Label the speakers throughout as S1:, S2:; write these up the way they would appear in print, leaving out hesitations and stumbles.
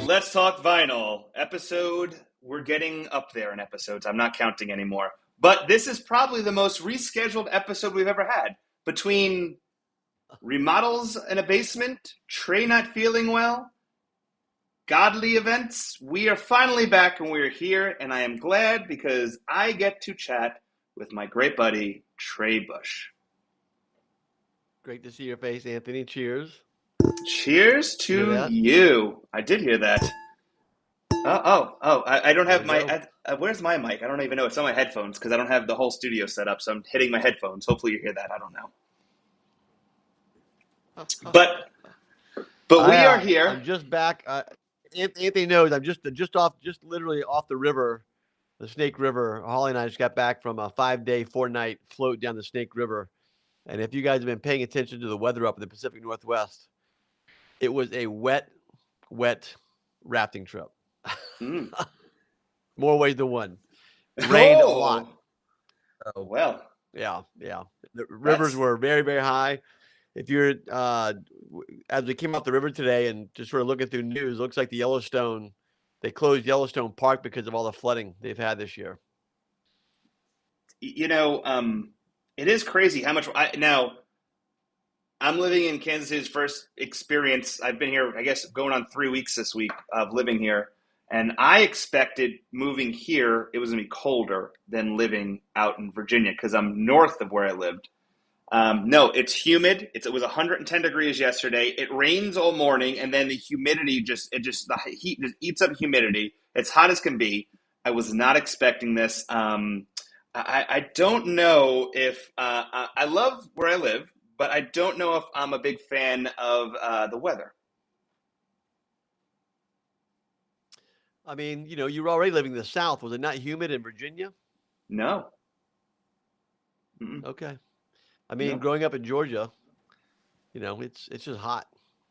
S1: Let's talk vinyl episode. We're getting up there in episodes. I'm not counting anymore. But this is probably the most rescheduled episode we've ever had. Between remodels in a basement, Trey not feeling well, godly events, we are finally back and we're here. And I am glad because I get to chat with my great buddy, Trey Bush.
S2: Great to see your face, Anthony. Cheers.
S1: Cheers to you. I did hear that. I don't have my. Where's my mic? I don't even know. It's on my headphones because I don't have the whole studio set up. So I'm hitting my headphones. Hopefully you hear that. I don't know. But we are here.
S2: I'm just back. Anthony knows I'm just literally off the river, the Snake River. Holly and I just got back from a 5-day, 4-night float down the Snake River. And if you guys have been paying attention to the weather up in the Pacific Northwest, it was a wet rafting trip. More ways than one. Rained a lot.
S1: So, well,
S2: yeah. The rivers were very, very high. If you're as we came off the river today and just sort of looking through news, looks like they closed Yellowstone Park because of all the flooding they've had this year.
S1: You know, it is crazy how much. Now, I'm living in Kansas City's first experience. I've been here, I guess, going on 3 weeks this week of living here. And I expected moving here, it was going to be colder than living out in Virginia because I'm north of where I lived. No, it's humid. It was 110 degrees yesterday. It rains all morning, and then the humidity the heat just eats up humidity. It's hot as can be. I was not expecting this. I don't know if I love where I live, but I don't know if I'm a big fan of the weather.
S2: I mean, you were already living in the South. Was it not humid in Virginia?
S1: No.
S2: Okay. I mean, growing up in Georgia, it's just hot.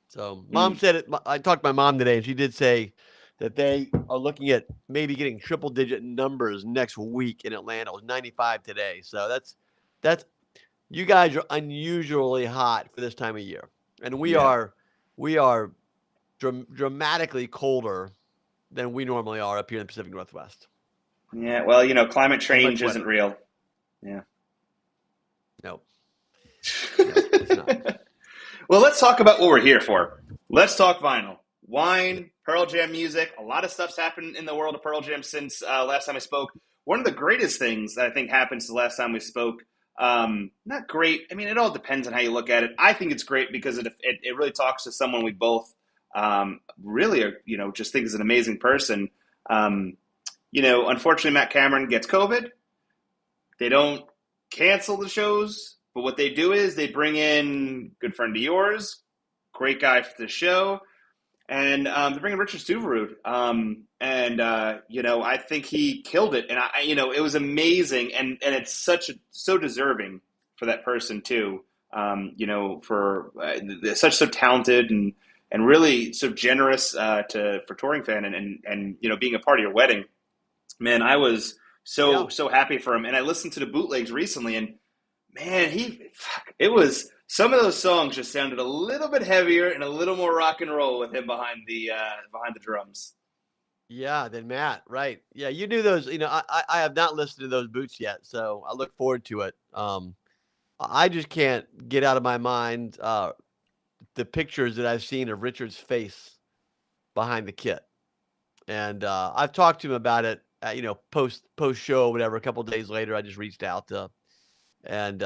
S2: So Mom said it. I talked to my mom today, and she did say that they are looking at maybe getting triple-digit numbers next week in Atlanta. It was 95 today. So that's you guys are unusually hot for this time of year, and we are dramatically colder than we normally are up here in the Pacific Northwest.
S1: Yeah, well, climate change isn't real. Yeah.
S2: No, it's not.
S1: Well, let's talk about what we're here for. Let's talk vinyl. Wine, Pearl Jam music. A lot of stuff's happened in the world of Pearl Jam since last time I spoke. One of the greatest things that I think happened since the last time we spoke, not great. I mean, it all depends on how you look at it. I think it's great because it really talks to someone we both really are, just think is an amazing person. Unfortunately, Matt Cameron gets COVID. They don't cancel the shows, but what they do is they bring in good friend of yours, great guy for the show, and they bring in Richard Stuverud. I think he killed it, and it was amazing, and it's so deserving for that person too. For so talented and really so generous for touring fan and being a part of your wedding. Man, I was so happy for him. And I listened to the bootlegs recently, and man, it was some of those songs just sounded a little bit heavier and a little more rock and roll with him behind the drums.
S2: Yeah, than Matt, right? Yeah, you knew those. I have not listened to those boots yet, so I look forward to it. I just can't get out of my mind the pictures that I've seen of Richard's face behind the kit, and I've talked to him about it. Post show, whatever. A couple of days later, I just reached out to, and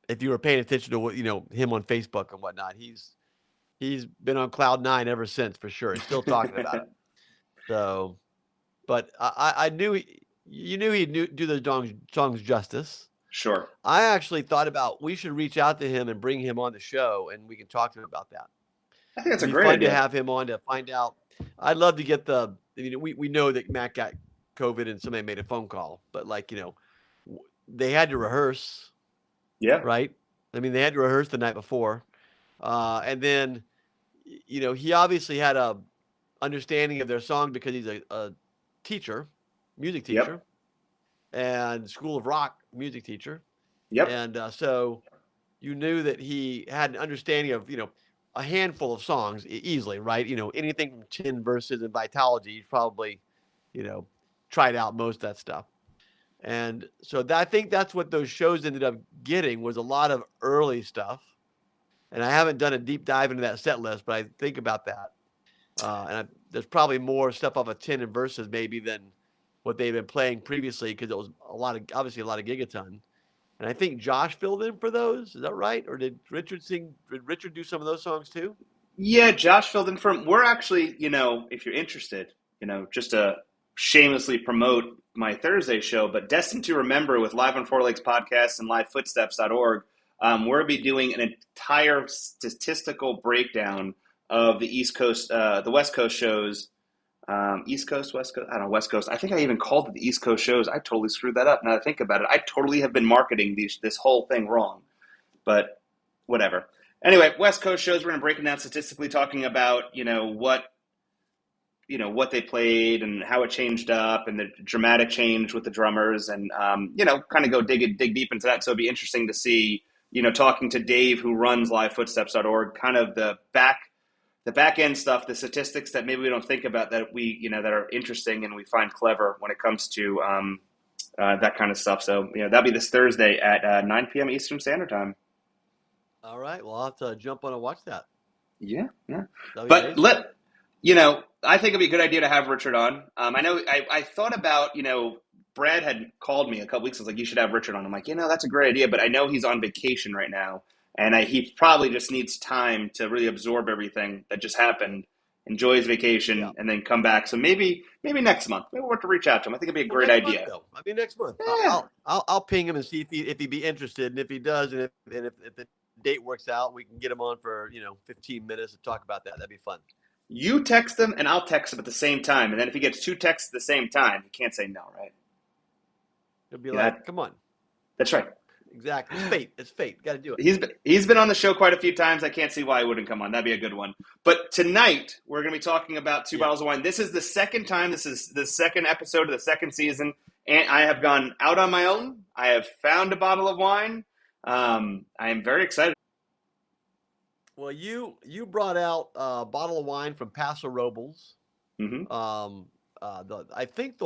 S2: if you were paying attention to him on Facebook and whatnot, he's been on cloud 9 ever since for sure. He's still talking about it. So, but I knew you knew he'd do those songs justice.
S1: Sure.
S2: I actually thought about we should reach out to him and bring him on the show, and we can talk to him about that.
S1: I think that's a great idea.
S2: To have him on to find out. I'd love to get we know that Matt got COVID and somebody made a phone call, but they had to rehearse.
S1: Yeah.
S2: Right. I mean, they had to rehearse the night before, and then, he obviously had a understanding of their song because he's a teacher, music teacher, and School of Rock music teacher.
S1: Yep.
S2: And so you knew that he had an understanding of a handful of songs easily, right? Anything from Chin Verses and Vitology, you've probably, tried out most of that stuff. And so I think that's what those shows ended up getting was a lot of early stuff. And I haven't done a deep dive into that set list, but I think about that. There's probably more stuff off of Tin and Verses maybe than what they've been playing previously because it was obviously a lot of Gigaton. And I think Josh filled in for those. Is that right? Or did Richard sing? Did Richard do some of those songs too?
S1: Yeah, Josh filled in from. We're actually, if you're interested, just to shamelessly promote my Thursday show, but Destined to Remember with Live on Four Lakes podcast and livefootsteps.org, we'll be doing an entire statistical breakdown of the East Coast, the West Coast shows. East Coast, West Coast, I don't know, West Coast. I think I even called it the East Coast shows. I totally screwed that up. Now that I think about it, I totally have been marketing this whole thing wrong, but whatever. Anyway, West Coast shows, we're going to break it down statistically, talking about, what they played and how it changed up and the dramatic change with the drummers and, kind of go dig deep into that. So it'd be interesting to see, talking to Dave, who runs livefootsteps.org, kind of the back end stuff, the statistics that maybe we don't think about that that are interesting and we find clever when it comes to that kind of stuff. So, that'll be this Thursday at 9 p.m. Eastern Standard Time.
S2: All right. Well, I'll have to jump on and watch that.
S1: Yeah.
S2: That'll be
S1: But
S2: amazing.
S1: I think it'd be a good idea to have Richard on. I know I thought about, Brad had called me a couple weeks ago, like, you should have Richard on. I'm like, that's a great idea, but I know he's on vacation right now. And he probably just needs time to really absorb everything that just happened, enjoy his
S2: Yeah.
S1: vacation, and then come back. So maybe next month. Maybe we'll have to reach out to him. I think it'd be a
S2: Well,
S1: great
S2: next month
S1: idea.
S2: though. I mean, next month.
S1: Yeah.
S2: I'll ping him and see if he'd be interested, and if he does, and if the date works out, we can get him on for 15 minutes to talk about that. That'd be fun.
S1: You text him, and I'll text him at the same time. And then if he gets two texts at the same time, he can't say no, right?
S2: He'll be
S1: Yeah,
S2: like, "Come on."
S1: that's right.
S2: Exactly. It's fate. It's fate. Got to do it.
S1: He's been on the show quite a few times. I can't see why he wouldn't come on. That'd be a good one. But tonight we're going to be talking about Two
S2: Yeah.
S1: Bottles of Wine. This is the second time. This is the second episode of the second season, and I have gone out on my own. I have found a bottle of wine. I am very excited.
S2: Well, you brought out a bottle of wine from Paso Robles.
S1: Mm-hmm.
S2: I think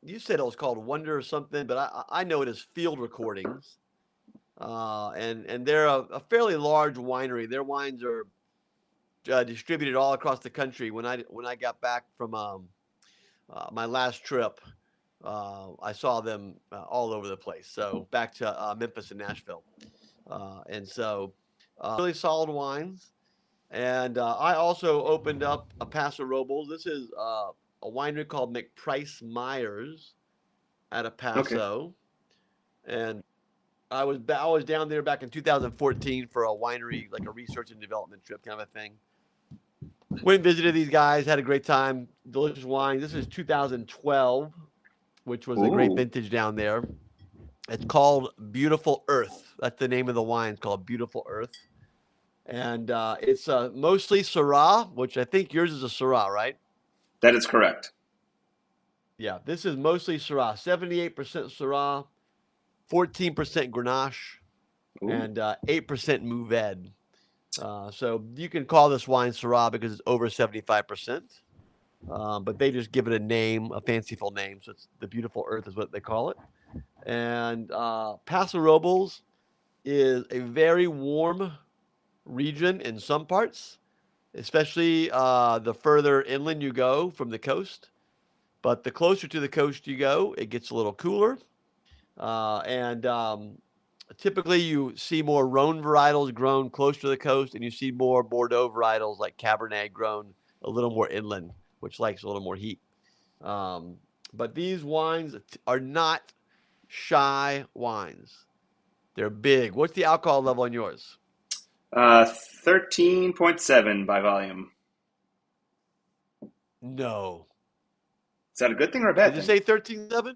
S2: you said it was called Wonder or something, but I know it as Field Recordings. And they're a fairly large winery. Their wines are distributed all across the country. When I got back from my last trip, I saw them all over the place. So back to Memphis and Nashville, and so really solid wines. And I also opened up a Paso Robles. This is a winery called McPrice Myers out of
S1: Okay.
S2: Paso, and I was down there back in 2014 for a winery, like a research and development trip kind of a thing. Went and visited these guys, had a great time, delicious wine. This is 2012, which was a great
S1: Ooh.
S2: vintage down there. It's called Beautiful Earth. That's the name of the wine. It's called Beautiful Earth. And it's mostly Syrah, which I think yours is a Syrah, right?
S1: That is correct.
S2: Yeah, this is mostly Syrah. 78% Syrah, 14% Grenache,
S1: Ooh.
S2: and 8% Mourvèdre. So you can call this wine Syrah because it's over 75%. But they just give it a name, a fanciful name. So it's the Beautiful Earth is what they call it. And Paso Robles is a very warm region in some parts, especially the further inland you go from the coast. But the closer to the coast you go, it gets a little cooler. And typically you see more Rhone varietals grown close to the coast, and you see more Bordeaux varietals like Cabernet grown a little more inland, which likes a little more heat. But these wines are not shy wines. They're big. What's the alcohol level on yours?
S1: 13.7 by volume.
S2: No.
S1: Is that a good thing or a bad
S2: Did it
S1: thing?
S2: say 13.7?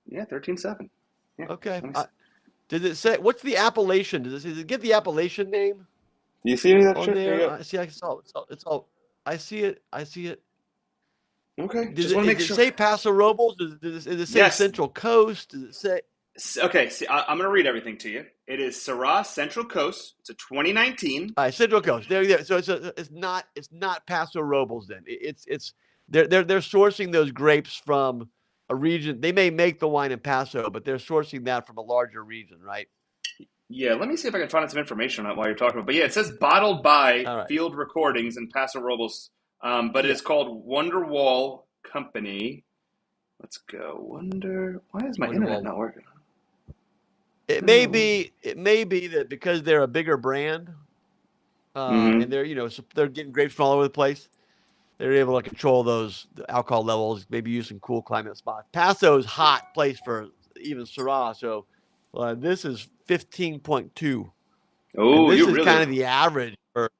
S1: Yeah, 13.7. Yeah.
S2: Okay.
S1: Nice.
S2: Did it say what's the appellation? Does it give the appellation name
S1: Do you see any of that
S2: on
S1: shit? There you
S2: there?
S1: go.
S2: I see. I saw. It's all. I see it. I see it.
S1: Okay.
S2: Does
S1: Just
S2: it,
S1: want to
S2: does
S1: make
S2: it
S1: sure.
S2: say Paso Robles? Does it say
S1: Yes.
S2: Central Coast? Does it say?
S1: Okay, see, I'm going to read everything to you. It is Syrah Central Coast. It's a 2019.
S2: All right, Central Coast. There. So it's not Paso Robles then. It's they're sourcing those grapes from a region. They may make the wine in Paso, but they're sourcing that from a larger region, right?
S1: Yeah, let me see if I can find some information on it while you're talking about. But yeah, it says bottled by
S2: All right.
S1: Field Recordings in Paso Robles, but it
S2: Yeah.
S1: is called Wonderwall Company. Let's go. Why is my internet
S2: Wonderwall.
S1: not working?
S2: It may be that because they're a bigger brand, and
S1: Mm-hmm.
S2: they're getting grapes from all over the place. They're able to control those the alcohol levels. Maybe use some cool climate spots. Paso's hot place for even Syrah. So this is 15.2, and
S1: Oh,
S2: this
S1: you
S2: is
S1: really?
S2: kind of the average for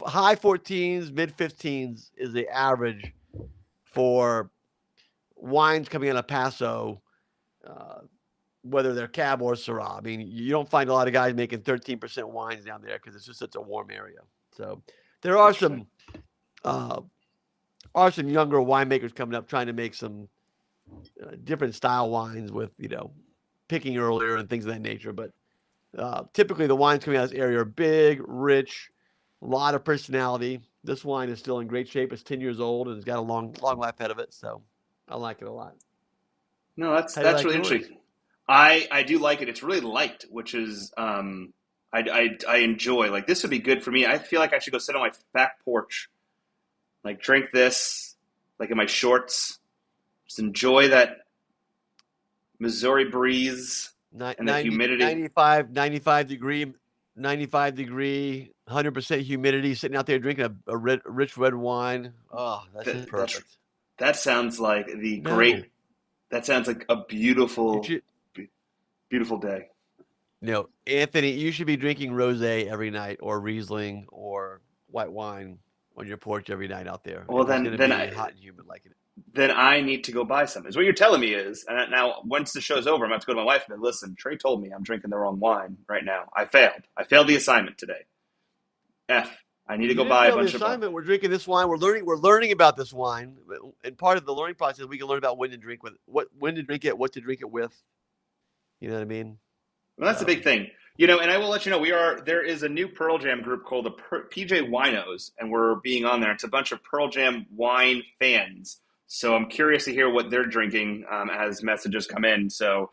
S2: high 14s, mid 15s is the average for wines coming out of Paso. Uh, Whether they're Cab or Syrah. I mean, you don't find a lot of guys making 13% wines down there because it's just such a warm area. So there
S1: Interesting.
S2: uh, are some younger winemakers coming up trying to make some different style wines with picking earlier and things of that nature. But typically the wines coming out of this area are big, rich, a lot of personality. This wine is still in great shape. It's 10 years old and it's got a long life ahead of it. So I like it a lot.
S1: No, that's
S2: How do you
S1: that's
S2: like
S1: really
S2: yours?
S1: interesting. I do like it. It's really light, which is I enjoy. Like this would be good for me. I feel like I should go sit on my back porch, like drink this, like in my shorts, just enjoy that Missouri breeze and that
S2: 90,
S1: humidity.
S2: 95 degree, 100% humidity, sitting out there drinking a rich red wine. Oh, that's just
S1: That's
S2: perfect.
S1: that sounds like the
S2: No,
S1: great. That sounds like a
S2: you
S1: beautiful,
S2: should,
S1: beautiful day.
S2: Anthony, you should be drinking rosé every night, or Riesling, or white wine on your porch every night out there,
S1: Well,
S2: if it's
S1: then
S2: going to
S1: then
S2: be
S1: I
S2: hot and humid like it is.
S1: then I need to go buy some. Is what you're telling me is. And now, once the show's over, I'm about to go to my wife and be, listen. Trey told me I'm drinking the wrong wine right now. I failed. I failed the assignment today. F. I need to
S2: You
S1: go
S2: didn't
S1: buy a
S2: fail the
S1: bunch of.
S2: assignment. We're drinking this wine. We're learning about this wine, and part of the learning process, we can learn about when to drink it, what to drink it with. You know what I mean?
S1: Well, that's the
S2: So
S1: big thing. And I will let you know there is a new Pearl Jam group called the PJ Winos, and we're being on there. It's a bunch of Pearl Jam wine fans. So I'm curious to hear what they're drinking as messages come in. So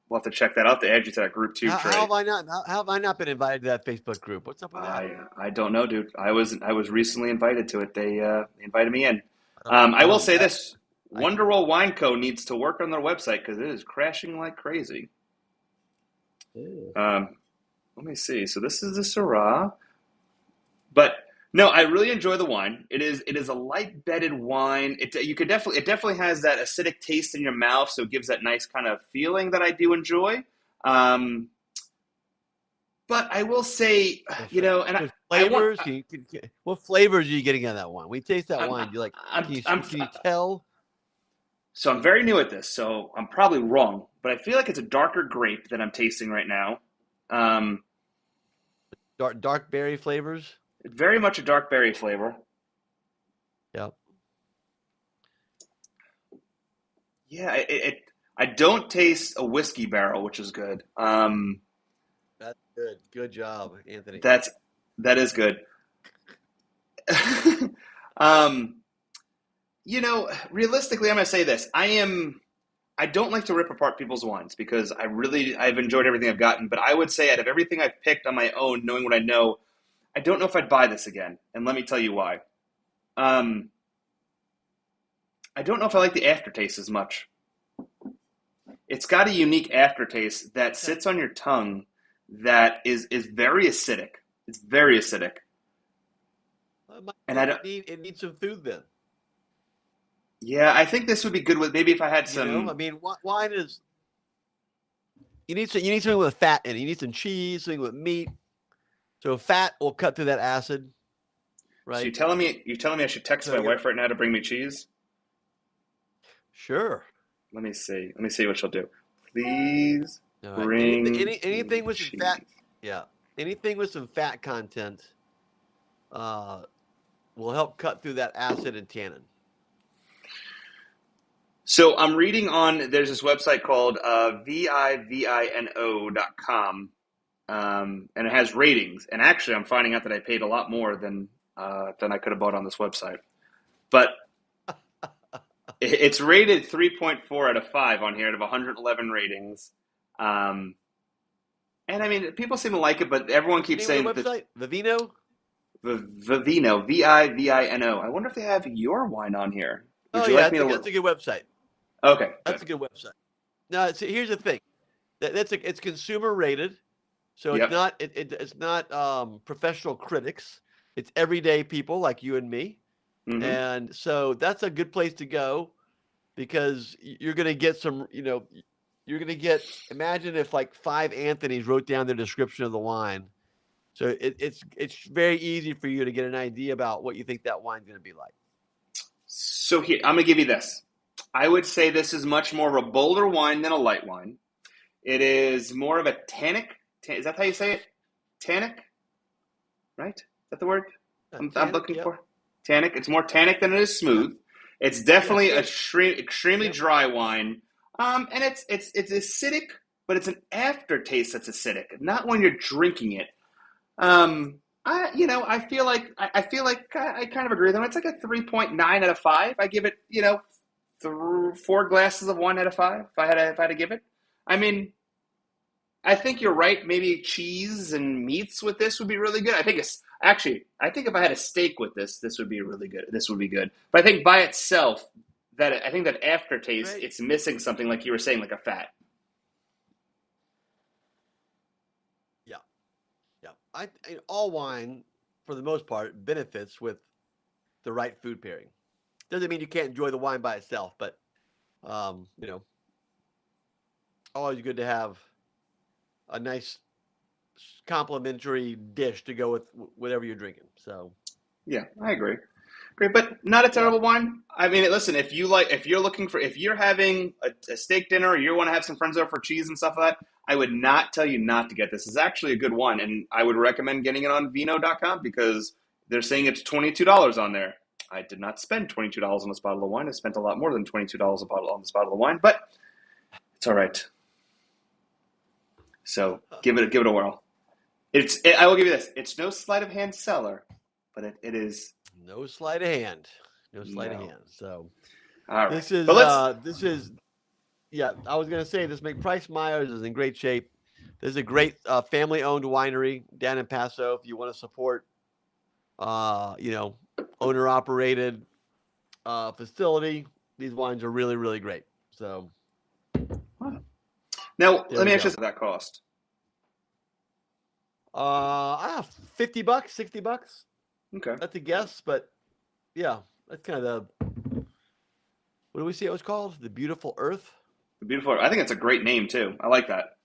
S1: we'll have to check that out. To add you to that group too,
S2: how
S1: Trey.
S2: have I not how have I not been invited to that Facebook group? What's up with that?
S1: I don't know, dude. I was recently invited to it. They invited me in.
S2: I
S1: I will
S2: don't.
S1: say this:
S2: I
S1: Wonderwall Wine Co. needs to work on their website because it is crashing like crazy. Um, let me see. So this is the Syrah, but no, I really enjoy the wine. It is a light bedded wine. It definitely has that acidic taste in your mouth, so it gives that nice kind of feeling that I do enjoy. Um, but I will say, and
S2: the
S1: I want.
S2: flavors. What flavors are you getting out of that wine? When you taste that
S1: I'm,
S2: wine, you like?
S1: I'm, I'm,
S2: Can you tell?
S1: so I'm very new at this, so I'm probably wrong, but I feel like it's a darker grape that I'm tasting right now. Um,
S2: Dark berry flavors.
S1: very much a dark berry flavor.
S2: Yep.
S1: Yeah, I don't taste a whiskey barrel, which is good.
S2: That's good. Good job, Anthony.
S1: That's that is good. um, realistically, I'm gonna say this. I don't like to rip apart people's wines because I've enjoyed everything I've gotten, but I would say out of everything I've picked on my own, knowing what I know, I don't know if I'd buy this again, and let me tell you why. Um, I don't know if I like the aftertaste as much. It's got a unique aftertaste that
S2: Okay.
S1: sits on your tongue that is very acidic. It's very acidic,
S2: Well, it
S1: and I don't.
S2: it needs some food then.
S1: Yeah, I think this would be good with maybe if I had
S2: I
S1: some.
S2: mean, wine is you need something with fat in it. You need some cheese, something with meat. So fat will cut through that acid,
S1: So
S2: right?
S1: you're telling me I should text
S2: So
S1: my
S2: you're
S1: wife right now to bring me cheese?
S2: sure.
S1: Let me see. Let me see what she'll do. Please
S2: All right.
S1: bring
S2: Anything
S1: me
S2: with some fat,
S1: cheese.
S2: yeah. Anything with some fat content uh, will help cut through that acid and tannin.
S1: So I'm reading on there's this website called vivino.com, and it has ratings. And actually, I'm finding out that I paid a lot more than I could have bought on this website. But it's rated 3.4 out of 5 on here out of 111 ratings. Um, and I mean, people seem to like it, but everyone
S2: What's the
S1: keeps
S2: name of
S1: saying
S2: the
S1: that
S2: website? Vivino?
S1: Vivino, Vivino. I wonder if they have your wine on here. Would
S2: Oh
S1: you
S2: yeah,
S1: like me
S2: that's
S1: to?
S2: a good website.
S1: Okay,
S2: That's
S1: good.
S2: a good website. Now, see, here's the thing. It's consumer rated, so
S1: Yep.
S2: it's not professional critics. It's everyday people like you and me,
S1: Mm-hmm.
S2: and so that's a good place to go because you're going to get some. You're going to get. Imagine if like five Anthony's wrote down their description of the wine. So it's very easy for you to get an idea about what you think that wine's going to be like.
S1: So here, I'm gonna give you this. I would say this is much more of a bolder wine than a light wine. It is more of a tannic. Is that how you say it? Tannic, right? Is that the word I'm
S2: Tannic,
S1: looking
S2: yep.
S1: for? Tannic. It's more tannic than it is
S2: Yeah,
S1: smooth. It's
S2: yeah,
S1: definitely a
S2: tannic.
S1: extremely
S2: Yep.
S1: dry wine. And it's acidic, but it's an aftertaste that's acidic, not when you're drinking it. I feel like I kind of agree with them. It's like a 3.9 out of 5. I give it, four glasses of wine out of 5. If I had to give it, I mean, I think you're right. Maybe cheese and meats with this would be really good. I think if I had a steak with this would be really good. This would be good. But I think by itself, I think that aftertaste,
S2: Great.
S1: it's missing something like you were saying, like a fat.
S2: Yeah, yeah. All wine, for the most part, benefits with the right food pairing. Doesn't mean you can't enjoy the wine by itself, but um, you know, always good to have a nice complimentary dish to go with whatever you're drinking. So
S1: Yeah, I agree. Great, but not a
S2: yeah,
S1: terrible wine. I mean, listen, if you're having a steak dinner or you want to have some friends over for cheese and stuff like that, I would not tell you not to get this. It's actually a good one, and I would recommend getting it on vino.com because they're saying it's $22 on there. I did not spend $22 on this bottle of wine. I spent a lot more than $22 a bottle on this bottle of wine, but it's all right. So give it a whirl. I will give you this. It's no sleight of hand seller, but it is
S2: no sleight of hand, no sleight of
S1: no.
S2: hand. So
S1: All right,
S2: this
S1: but
S2: is
S1: let's.
S2: yeah. I was gonna say this. Price Myers is in great shape. This is a great family-owned winery down in Paso. If you want to support, you know, owner-operated facility, these wines are really, really great. So
S1: Now,
S2: there
S1: let
S2: we
S1: me ask you
S2: go.
S1: this, that cost.
S2: $50, $60.
S1: Okay.
S2: That's a guess, but yeah, that's kind of the what do we say it was called? The Beautiful Earth.
S1: Beautiful. I think it's a great name too. I like that.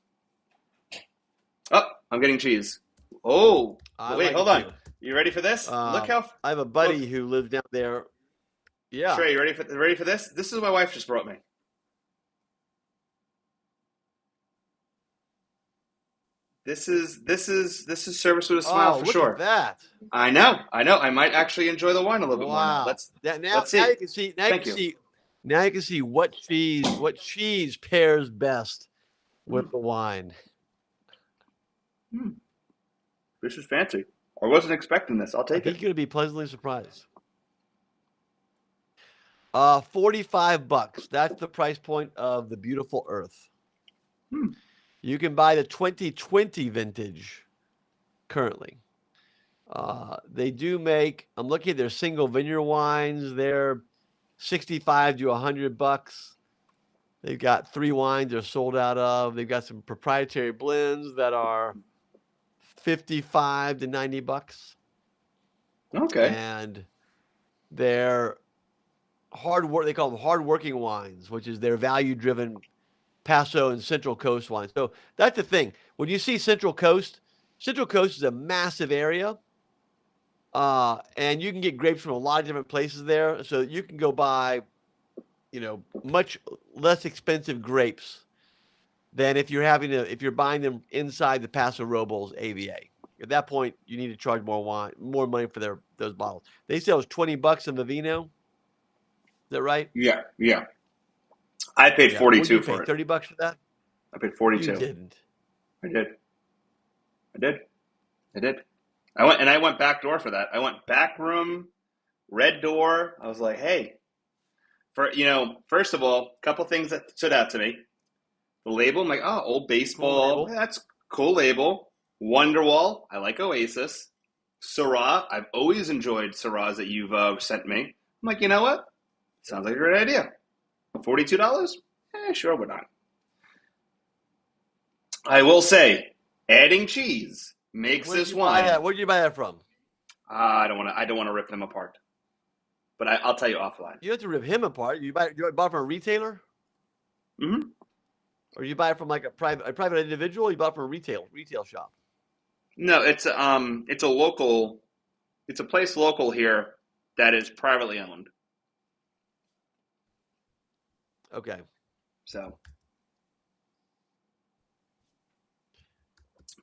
S1: Oh, I'm getting cheese. Oh,
S2: I
S1: wait,
S2: like
S1: hold
S2: it
S1: on.
S2: too.
S1: You ready for this?
S2: I have a
S1: Look,
S2: buddy who lives down there. Yeah.
S1: Trey, you ready for this? This is what my wife just brought me. This is service with a smile
S2: Oh,
S1: for
S2: look at
S1: sure.
S2: that!
S1: I know. I might actually enjoy the wine a little bit more now.
S2: Wow. That now
S1: Let's
S2: now
S1: see.
S2: you can see now you
S1: Thank
S2: can
S1: you.
S2: see now you can see what cheese pairs best with
S1: Mm,
S2: the wine.
S1: mm, this is fancy. I wasn't expecting this. I'll
S2: I
S1: take
S2: think
S1: it.
S2: you're gonna be pleasantly surprised. $45. That's the price point of the Beautiful Earth.
S1: Hmm.
S2: You can buy the 2020 vintage currently. They do make. I'm looking at their single vineyard wines. They're 65 to $100. They've got three wines they're sold out of. They've got some proprietary blends that are 55 to $90,
S1: Okay.
S2: and they're hard work. They call them hard working wines, which is their value driven Paso and Central Coast wines. So that's the thing. When you see Central Coast is a massive area. And you can get grapes from a lot of different places there. So you can go buy, much less expensive grapes than if you're buying them inside the Paso Robles AVA. At that point, you need to charge more money for those bottles. They sell us $20 in Vivino. Is that right?
S1: Yeah. Yeah. I paid
S2: Yeah. What did
S1: 42
S2: you pay?
S1: for it.
S2: $30 for that?
S1: I paid
S2: You
S1: 42.
S2: didn't.
S1: I did. I did. I did. I went back door for that. I went back room, red door. I was like, hey, first of all, a couple things that stood out to me. The label, I'm like, oh, old
S2: Cool
S1: baseball.
S2: label.
S1: That's cool label. Wonderwall. I like Oasis. Syrah. I've always enjoyed Syrahs that you've sent me. I'm like, you know what? Sounds like a great idea. $42? Sure, why not? I will say, adding cheese makes
S2: Where did
S1: this
S2: you buy
S1: wine.
S2: that? Where did you buy that from?
S1: I don't want to. I don't want to rip them apart. But I'll tell you offline.
S2: You have to rip him apart. You bought it from a retailer,
S1: Mm-hmm.
S2: or you buy it from like a private individual. You bought it from a retail shop.
S1: No, it's a local. It's a place local here that is privately owned.
S2: Okay.
S1: So,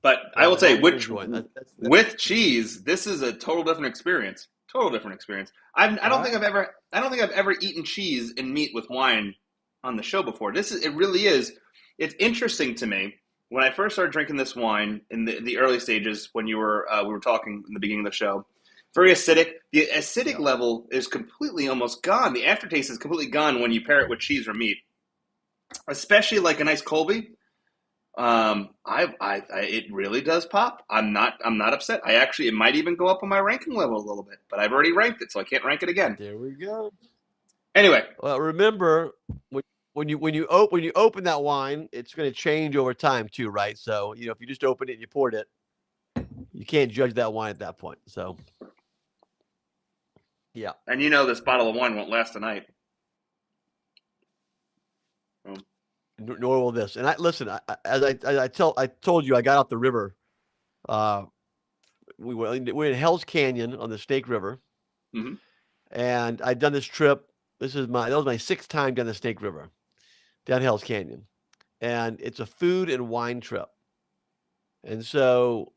S1: but I will
S2: Well, as
S1: say,
S2: long as you're
S1: which
S2: enjoying that.
S1: with cheese, this is a total different experience. Total different experience. I
S2: All
S1: don't think
S2: right.
S1: I've ever eaten cheese and meat with wine on the show before. It really is. It's interesting to me when I first started drinking this wine in the early stages when we were talking in the beginning of the show. Very acidic. The acidic
S2: Yeah.
S1: level is completely almost gone. The aftertaste is completely gone when you pair it with cheese or meat, especially like a nice Colby. It really does pop. I'm not upset. It might even go up on my ranking level a little bit, but I've already ranked it, so I can't rank it again.
S2: There we go.
S1: Anyway,
S2: Well, remember when you open that wine, it's going to change over time too, right? So if you just open it and you poured it, you can't judge that wine at that point. So yeah,
S1: and this bottle of wine won't last a night. Um,
S2: nor will this. And listen. I told you, I got off the river. Uh, we're in Hell's Canyon on the Snake River,
S1: mm-hmm.
S2: and I'd done this trip. That was my sixth time down the Snake River, down Hell's Canyon, and it's a food and wine trip. And so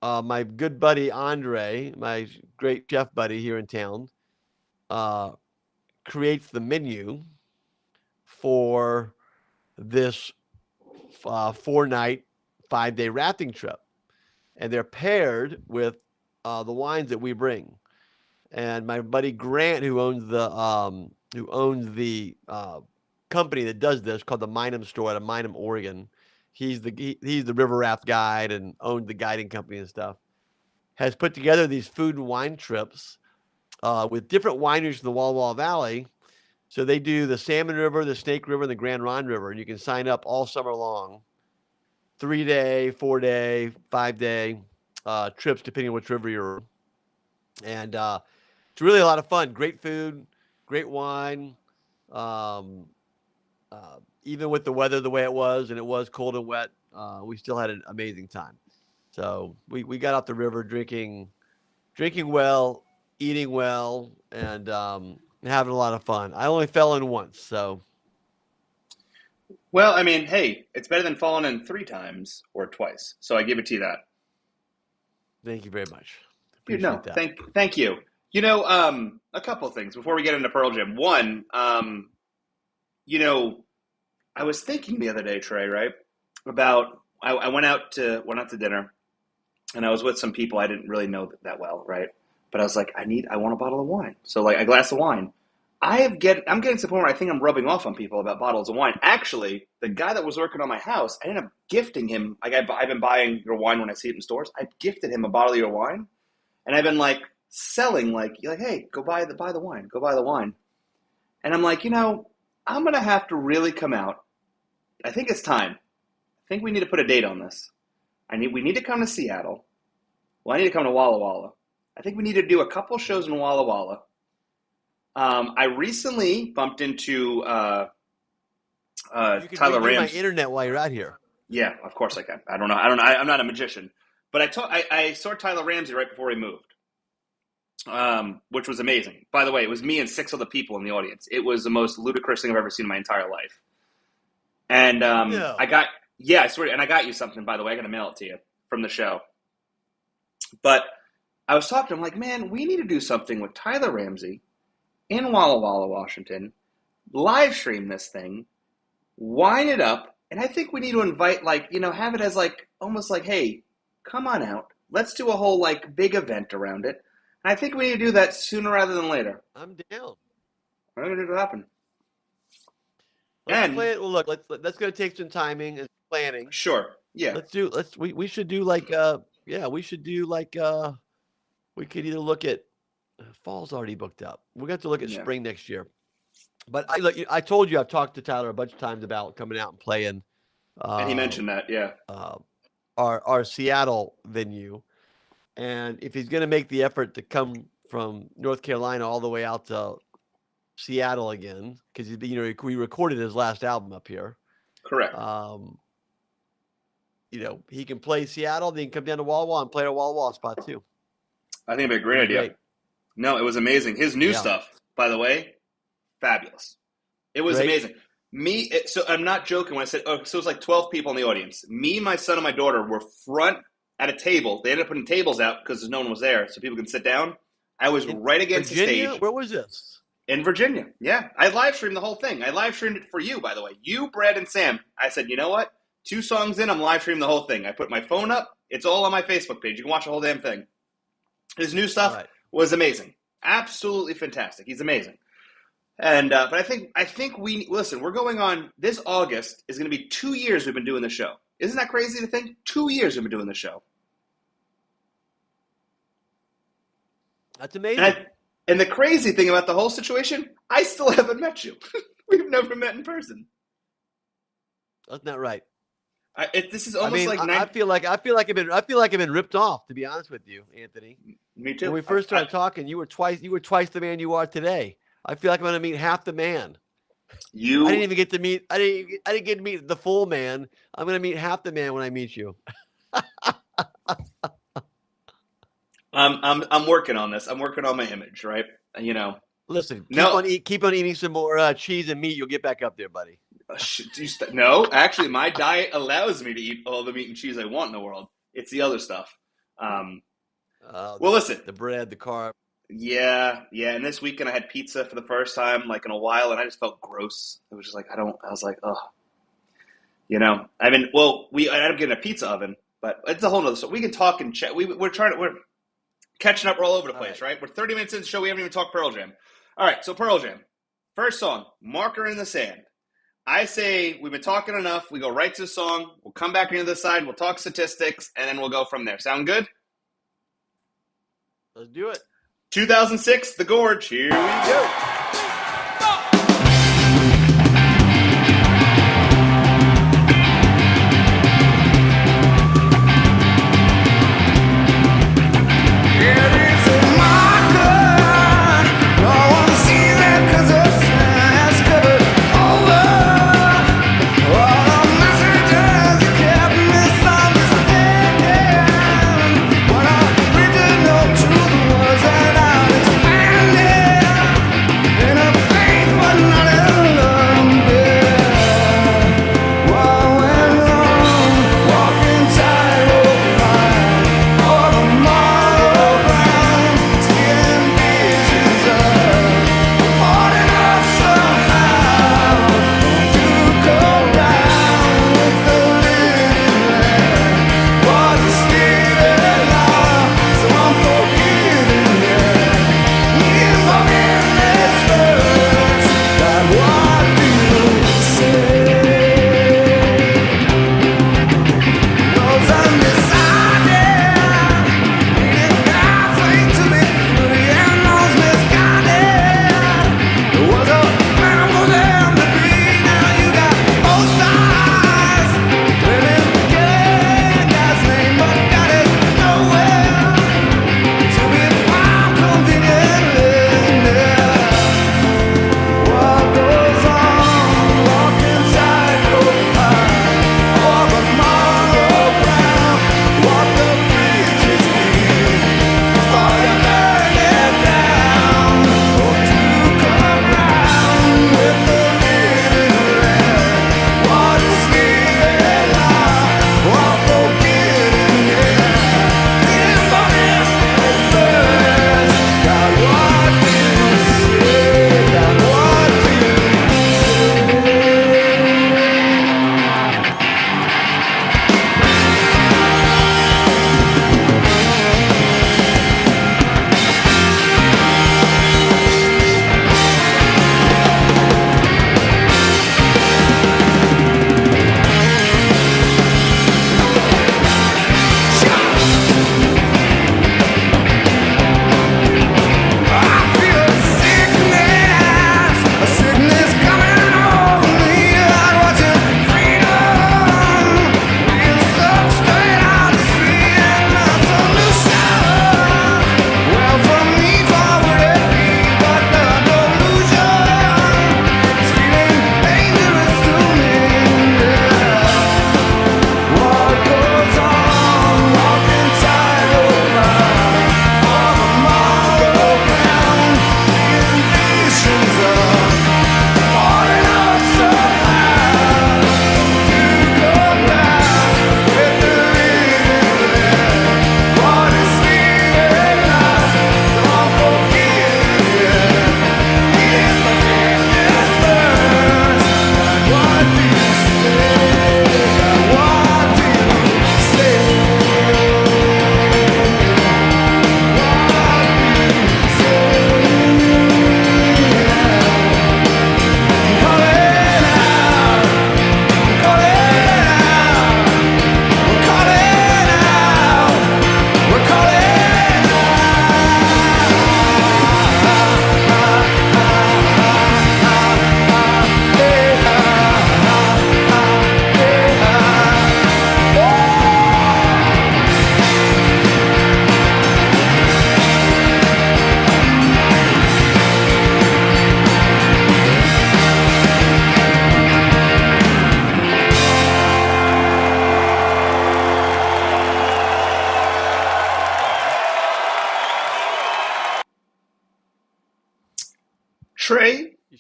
S2: my good buddy Andre, my great chef buddy here in town, uh, creates the menu for this 4-night, 5-day rafting trip, and they're paired with the wines that we bring. And my buddy Grant, who owns the company that does this, called the Minam Store out of Minam, Oregon. He's the river raft guide and owns the guiding company and stuff. Has put together these food and wine trips with different wineries in the Walla Walla Valley. So they do the Salmon River, the Snake River, and the Grand Ronde River, and you can sign up all summer long. 3-day, 4-day, 5-day trips, depending on which river you're on. And it's really a lot of fun. Great food, great wine. Um, Even with the weather the way it was, and it was cold and wet, we still had an amazing time. So we got off the river drinking well, eating well, and having a lot of fun. I only fell in once, so
S1: Well, I mean, hey, it's better than falling in 3 times or twice, so I give it to you that.
S2: thank you very much.
S1: No,
S2: Appreciate that.
S1: thank you. A couple of things before we get into Pearl Jam. One, you know, I was thinking the other day, Trey, right, about I went out to dinner, and I was with some people I didn't really know that well, right? But I was like, I want a bottle of wine, so like a glass of wine. I'm getting to the point where I think I'm rubbing off on people about bottles of wine. Actually, the guy that was working on my house, I ended up gifting him. Like I've been buying your wine when I see it in stores. I gifted him a bottle of your wine, and I've been like selling, like you're like, hey, buy the wine, go buy the wine. And I'm like, I'm gonna have to really come out. I think it's time. I think we need to put a date on this. We need to come to Seattle. Well, I need to come to Walla Walla. I think we need to do a couple shows in Walla Walla. I recently bumped into
S2: You can
S1: Tyler
S2: redo my
S1: Rams.
S2: internet while you're out here.
S1: Yeah, of course I can. I don't know. I'm not a magician, but I saw Tyler Ramsey right before he moved, which was amazing. By the way, it was me and 6 other people in the audience. It was the most ludicrous thing I've ever seen in my entire life. And
S2: No.
S1: I swear, and I got you something, by the way. I got to mail it to you from the show. But I was talking to him like, man, we need to do something with Tyler Ramsey in Walla Walla, Washington, live stream this thing, wind it up, and I think we need to invite, like, have it as like almost like, hey, come on out. Let's do a whole like big event around it. And I think we need to do that sooner rather than later.
S2: I'm down.
S1: I'm gonna make it happen.
S2: Let's
S1: And
S2: plan. Well, look, that's going to take some timing and planning.
S1: sure, yeah,
S2: We should do like we should do like we could either look at fall's already booked up. We're going to have to look at
S1: yeah.
S2: spring next year. But I told you I've talked to Tyler a bunch of times about coming out and playing.
S1: And he mentioned that, yeah.
S2: Our Seattle venue, and if he's going to make the effort to come from North Carolina all the way out to Seattle again, because we recorded his last album up here.
S1: Correct.
S2: He can play Seattle, then he can come down to Walla Walla and play a Walla Walla spot too.
S1: I think it'd be a great idea. Great. No, it was amazing. His new stuff, by the way, fabulous. It was amazing. So I'm not joking when I said, so it was like 12 people in the audience. Me, my son, and my daughter were front at a table. They ended up putting tables out because no one was there, so people can sit down. I was right against
S2: Virginia?
S1: the stage.
S2: Where was this?
S1: In Virginia, yeah. I live streamed the whole thing. I live streamed it for you, by the way. You, Brad, and Sam. I said, you know what? 2 songs in, I'm live streaming the whole thing. I put my phone up. It's all on my Facebook page. You can watch the whole damn thing. His new stuff was amazing. Absolutely fantastic. He's amazing. And but I think we listen. We're going on this August is going to be 2 years we've been doing the show. Isn't that crazy to think? 2 years we've been doing the show.
S2: That's amazing.
S1: And the crazy thing about the whole situation, I still haven't met you. We've never met in person.
S2: That's not right.
S1: This is almost like
S2: I feel like I've been ripped off, to be honest with you, Anthony.
S1: Me too.
S2: When we first started talking, you were twice the man you are today. I feel like I'm going to meet half the man. I didn't even get to meet. I didn't get to meet the full man. I'm going to meet half the man when I meet you.
S1: I'm working on this. I'm working on my image, right?
S2: Listen, keep on eating some more cheese and meat. You'll get back up there, buddy.
S1: No, actually, my diet allows me to eat all the meat and cheese I want in the world. It's the other stuff. Listen,
S2: the bread, the carb.
S1: Yeah. And this weekend I had pizza for the first time like in a while, and I just felt gross. It was just like I was like, oh, we ended up getting a pizza oven, but it's a whole nother story. We can talk and chat. We're catching up all over the place, right? We're 30 minutes into the show. We haven't even talked Pearl Jam. All right, so Pearl Jam. First song, Marker in the Sand. I say we've been talking enough. We go right to the song. We'll come back into the side. We'll talk statistics, and then we'll go from there. Sound good?
S2: Let's do it.
S1: 2006, The Gorge. Here we go.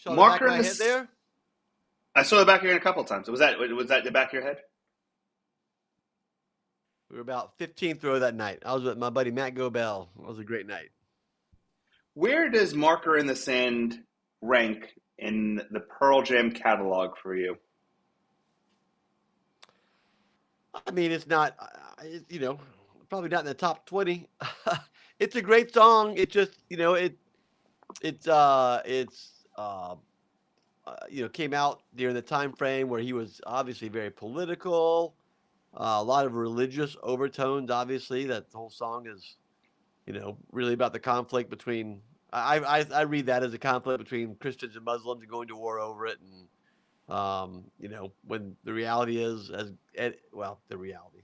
S2: saw the back of
S1: Marker
S2: my
S1: in the.
S2: head there?
S1: I saw the back of your head a couple of times. Was that the back of your head?
S2: We were about 15th row that night. I was with my buddy Matt Gobel. It was a great night.
S1: Where does Marker in the Sand rank in the Pearl Jam catalog for you?
S2: I mean, it's not, probably not in the top 20. It's a great song. It just, came out during the time frame where he was obviously very political, a lot of religious overtones. Obviously, that whole song is, really about the conflict between. I read that as a conflict between Christians and Muslims and going to war over it, and when the reality is, the reality,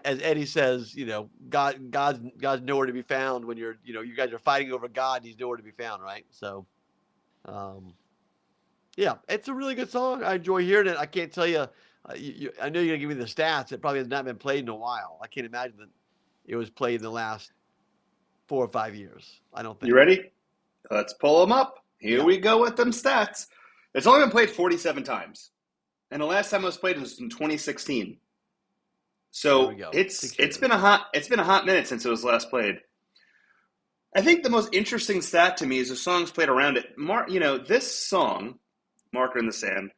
S2: as Eddie says, God's nowhere to be found when you guys are fighting over God. And he's nowhere to be found, right? So, um, yeah, it's a really good song. I enjoy hearing it. I can't tell you. I know you're gonna give me the stats. It probably has not been played in a while. I can't imagine that it was played in the last 4 or 5 years. I don't
S1: You
S2: think.
S1: ready? Let's pull them up. Here
S2: Yeah,
S1: we go with them stats. It's only been played 47 times, and the last time it was played was in 2016.
S2: there we
S1: So
S2: go.
S1: it's
S2: 6
S1: it's
S2: years.
S1: been a hot minute since it was last played. I think the most interesting stat to me is the songs played around it. This song, Marker in the Sand,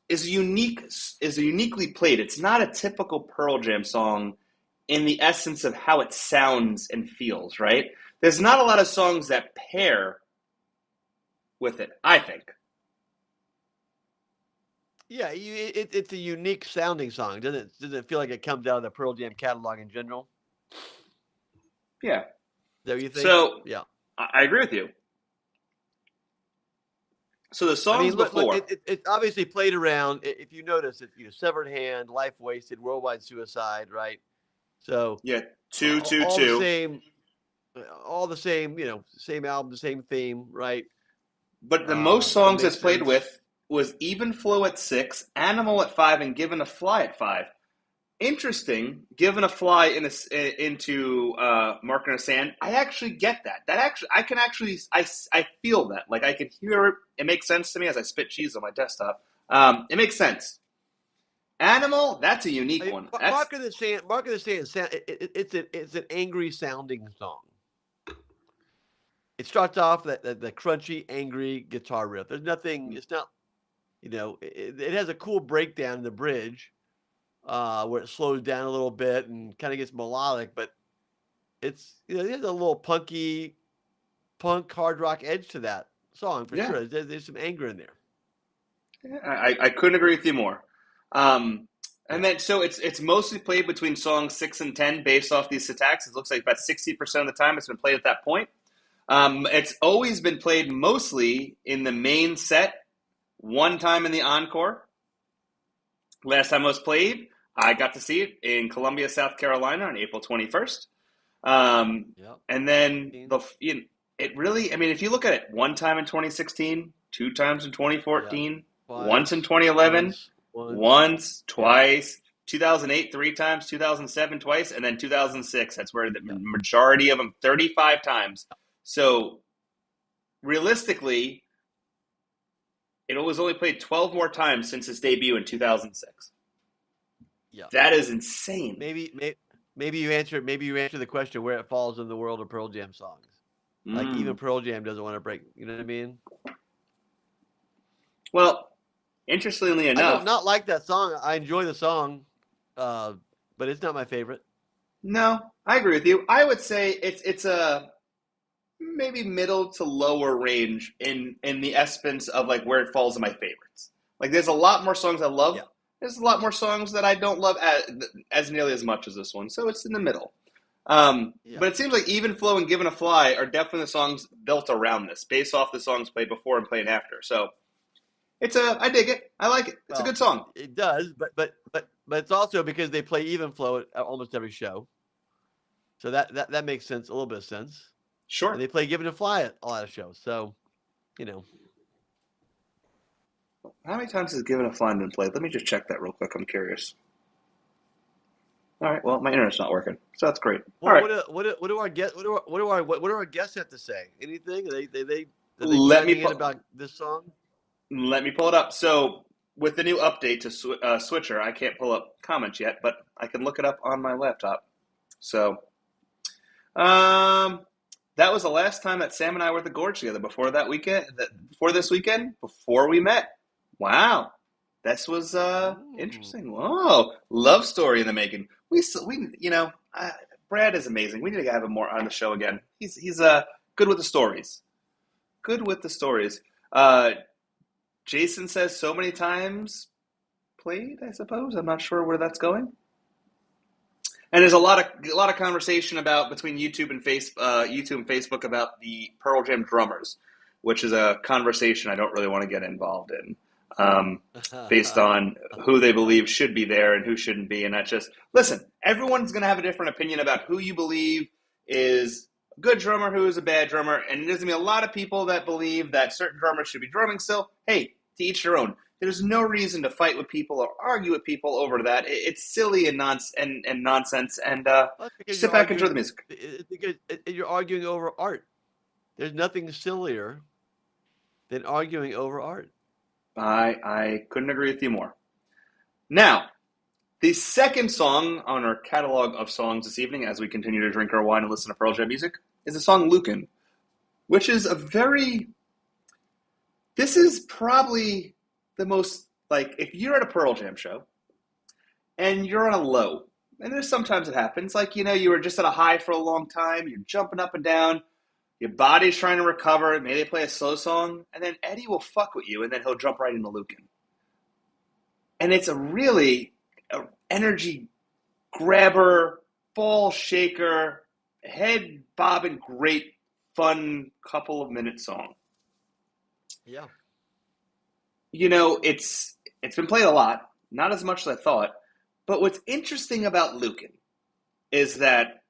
S1: is uniquely played. It's not a typical Pearl Jam song in the essence of how it sounds and feels, right? There's not a lot of songs that pair with it, I think.
S2: Yeah, it's a unique sounding song, doesn't it? Doesn't it feel like it comes out of the Pearl Jam catalog in general?
S1: Yeah.
S2: Is that what you think?
S1: So
S2: Yeah.
S1: I agree with you. So the
S2: I
S1: songs
S2: mean, look,
S1: before,
S2: it's obviously played around. If you notice, Severed Hand, Life Wasted, Worldwide Suicide, right? So
S1: yeah, two,
S2: all,
S1: two,
S2: all the
S1: two.
S2: same, same album, the same theme, right?
S1: But the most
S2: It
S1: songs it's
S2: makes
S1: played
S2: sense.
S1: with was Even Flow at 6, Animal at 5, and Given a Fly at 5. Interesting. Given a fly into Marker in the Sand. I actually get that. I feel that. Like I can hear it. It makes sense to me as I spit cheese on my desktop. It makes sense. Animal, that's a
S2: I
S1: unique
S2: mean,
S1: one. That's
S2: Mark of the Sand, it's an angry sounding song. It starts off the crunchy, angry guitar riff. There's nothing. It's not. It has a cool breakdown in the bridge, where it slows down a little bit and kind of gets melodic, but it has a little punk hard rock edge to that song for
S1: yeah.
S2: sure. There's some anger in there.
S1: I couldn't agree with you more. Um, and
S2: Yeah.
S1: then so it's mostly played between songs 6 and 10 based off these attacks. It looks like about 60% of the time it's been played at that point. It's always been played mostly in the main set, one time in the encore. Last time it was played, I got to see it in Columbia, South Carolina on April 21st.
S2: Yep.
S1: And then it really, I mean, if you look at it, one time in 2016, two times in
S2: Yep.
S1: 2014, once in
S2: Twice.
S1: 2011,
S2: Once.
S1: once,
S2: Yep.
S1: twice, 2008, three times, 2007, twice, and then 2006. That's where the
S2: Yep.
S1: majority of them, 35 times. So realistically, it was only played 12 more times since its debut in 2006.
S2: Yep.
S1: That is insane.
S2: Maybe you answer the question where it falls in the world of Pearl Jam songs. Like even
S1: Mm.
S2: Pearl Jam doesn't want to break. You know what I mean?
S1: Well, interestingly
S2: I don't
S1: enough,
S2: not like that song. I enjoy the song, uh, but it's not my favorite.
S1: no, I agree with you. I would say it's a maybe middle to lower range in the essence of like where it falls in my favorites. Like there's a lot more songs I love.
S2: Yeah.
S1: There's a lot more songs that I don't love as nearly as much as this one. So it's in the middle.
S2: Yeah.
S1: But it seems like Even Flow and Given a Fly are definitely the songs built around this, based off the songs played before and played after. So I dig it. I like it. It's a
S2: Well,
S1: good song.
S2: it does, but it's also because they play Even Flow at almost every show. So that makes sense, a little bit of sense. And
S1: Sure.
S2: they play Given a Fly at a lot of shows. So, you know,
S1: How many times has Given a Fly been played? Let me just check that real quick. I'm curious. All right. Well, my internet's not working, so that's great. All
S2: what
S1: right.
S2: what do our guests have to say? Anything? They Did they do
S1: Let me
S2: anything in
S1: pu-
S2: about this song?
S1: let me pull it up. So with the new update to Switcher, I can't pull up comments yet, but I can look it up on my laptop. So um, that was the last time that Sam and I were at the Gorge together. Before that weekend, before this weekend, before we met. Wow, this was
S2: Ooh.
S1: interesting. Whoa, love story in the making. Brad is amazing. We need to have him more on the show again. He's good with the stories. Good with the stories. Uh, Jason says so many times played. I suppose I'm not sure where that's going. And there's a lot of conversation about between YouTube and Facebook about the Pearl Jam drummers, which is a conversation I don't really want to get involved in, based on who they believe should be there and who shouldn't be. And that's just listen. Everyone's going to have a different opinion about who you believe is a good drummer, who is a bad drummer, and there's going to be a lot of people that believe that certain drummers should be drumming still. Hey, to each their own. There's no reason to fight with people or argue with people over that. It's silly and nonsense. And
S2: Well, that's because
S1: sit
S2: you're
S1: back and enjoy the
S2: arguing.
S1: music.
S2: It's because you're arguing over art. There's nothing sillier than arguing over art.
S1: I couldn't agree with you more. Now, the second song on our catalog of songs this evening, as we continue to drink our wine and listen to Pearl Jam music, is the song Lucan, which is this is probably the most, like, if you're at a Pearl Jam show and you're on a low, and there's sometimes it happens, like, you were just at a high for a long time, you're jumping up and down, your body's trying to recover, maybe they play a slow song, and then Eddie will fuck with you, and then he'll jump right into Lucan. And it's a really energy grabber, ball shaker, head bobbing, great, fun couple of minute song.
S2: Yeah.
S1: It's been played a lot, not as much as I thought. But what's interesting about Lucan is that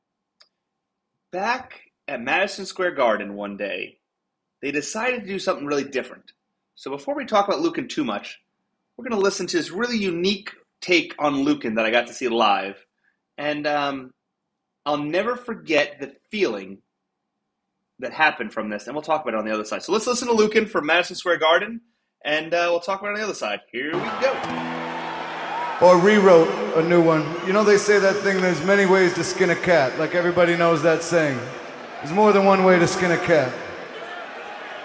S1: back at Madison Square Garden one day, they decided to do something really different. So before we talk about Lucan too much, we're going to listen to this really unique take on Lucan that I got to see live. And I'll never forget the feeling that happened from this. And we'll talk about it on the other side. So let's listen to Lucan from Madison Square Garden, and we'll talk about it on the other side. Here we go.
S3: Or rewrote a new one. You know they say that thing, there's many ways to skin a cat. Like everybody knows that saying. There's more than one way to skin a cat.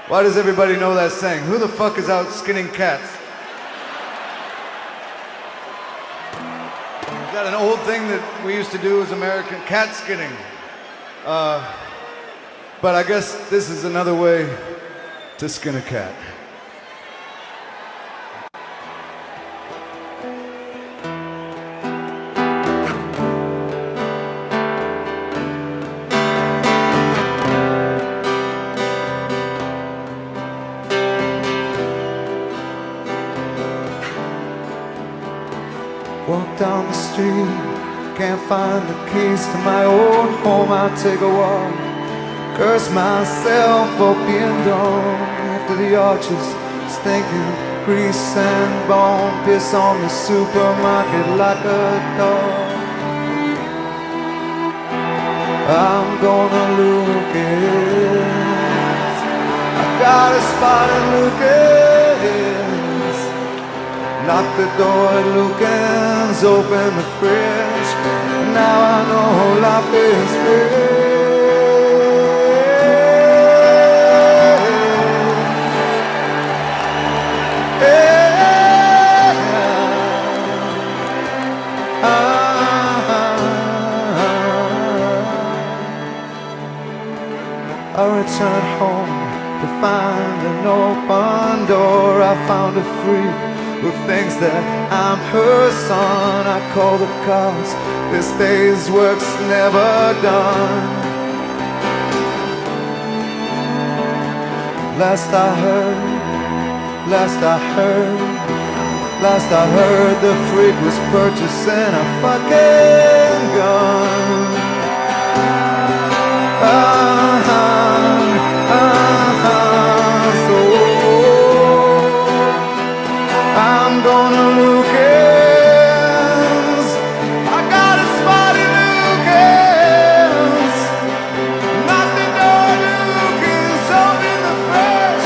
S3: Why does everybody know that saying? Who the fuck is out skinning cats? Is that an old thing that we used to do as American cat skinning? But I guess this is another way to skin a cat. Walk down the street, can't find the keys to my old home. I take a walk, curse myself for being dumb. After the arches, stinking grease and bone, piss on the supermarket like a dog. I'm gonna Lucas, I got a spot at Lucas. Lock the door at Lucan's, open the fridge. Now I know life is real. I returned home to find an open door. I found a freak who thinks that I'm her son. I call the cops, this day's work's never done. Last I heard the freak was purchasing a fucking gun. I'm gonna Lucas, I got a spot in Lucas. Knock the door, Lucas, open the front.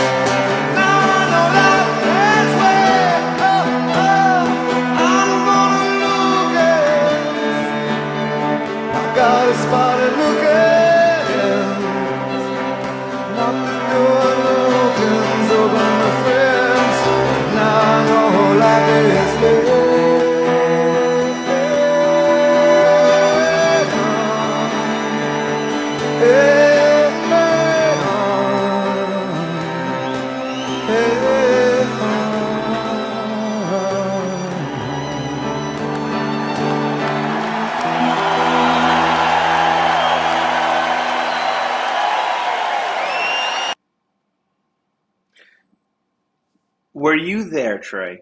S1: Were you there, Trey?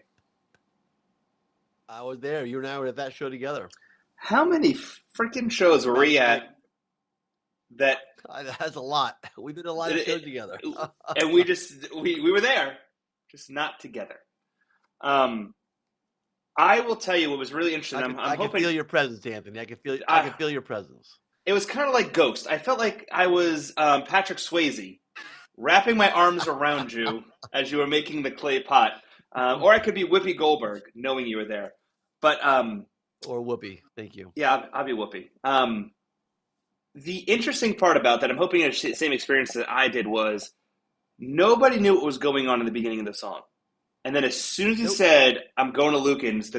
S2: I was there. You and I were at that show together.
S1: How many freaking shows were we at that?
S2: That's a lot. We did a lot of shows together.
S1: And we were there, just not together. I will tell you what was really interesting.
S2: I can feel your presence, Anthony. I can feel your presence.
S1: It was kind of like Ghost. I felt like I was Patrick Swayze, wrapping my arms around you as you were making the clay pot. Or I could be Whoopi Goldberg, knowing you were there. But
S2: or Whoopi, thank you.
S1: Yeah, I'll be Whoopi. The interesting part about that, I'm hoping the same experience that I did, was nobody knew what was going on in the beginning of the song. And then as soon as he said, I'm going to Lucan's,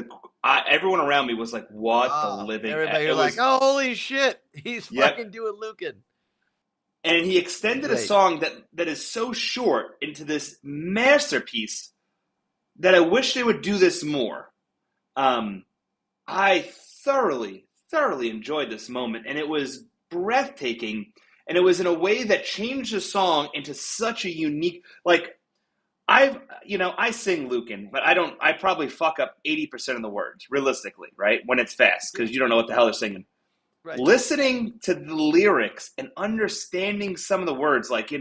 S1: everyone around me was like, what the living...
S2: Everybody was like, oh, holy shit, he's fucking doing Lucan.
S1: And he extended a song that is so short into this masterpiece that I wish they would do this more. I thoroughly enjoyed this moment, and it was breathtaking, and it was in a way that changed the song into such a unique... Like, I sing Lucan, but I probably fuck up 80% of the words, realistically, right? When it's fast, because you don't know what the hell they're singing. Right. Listening to the lyrics and understanding some of the words, like,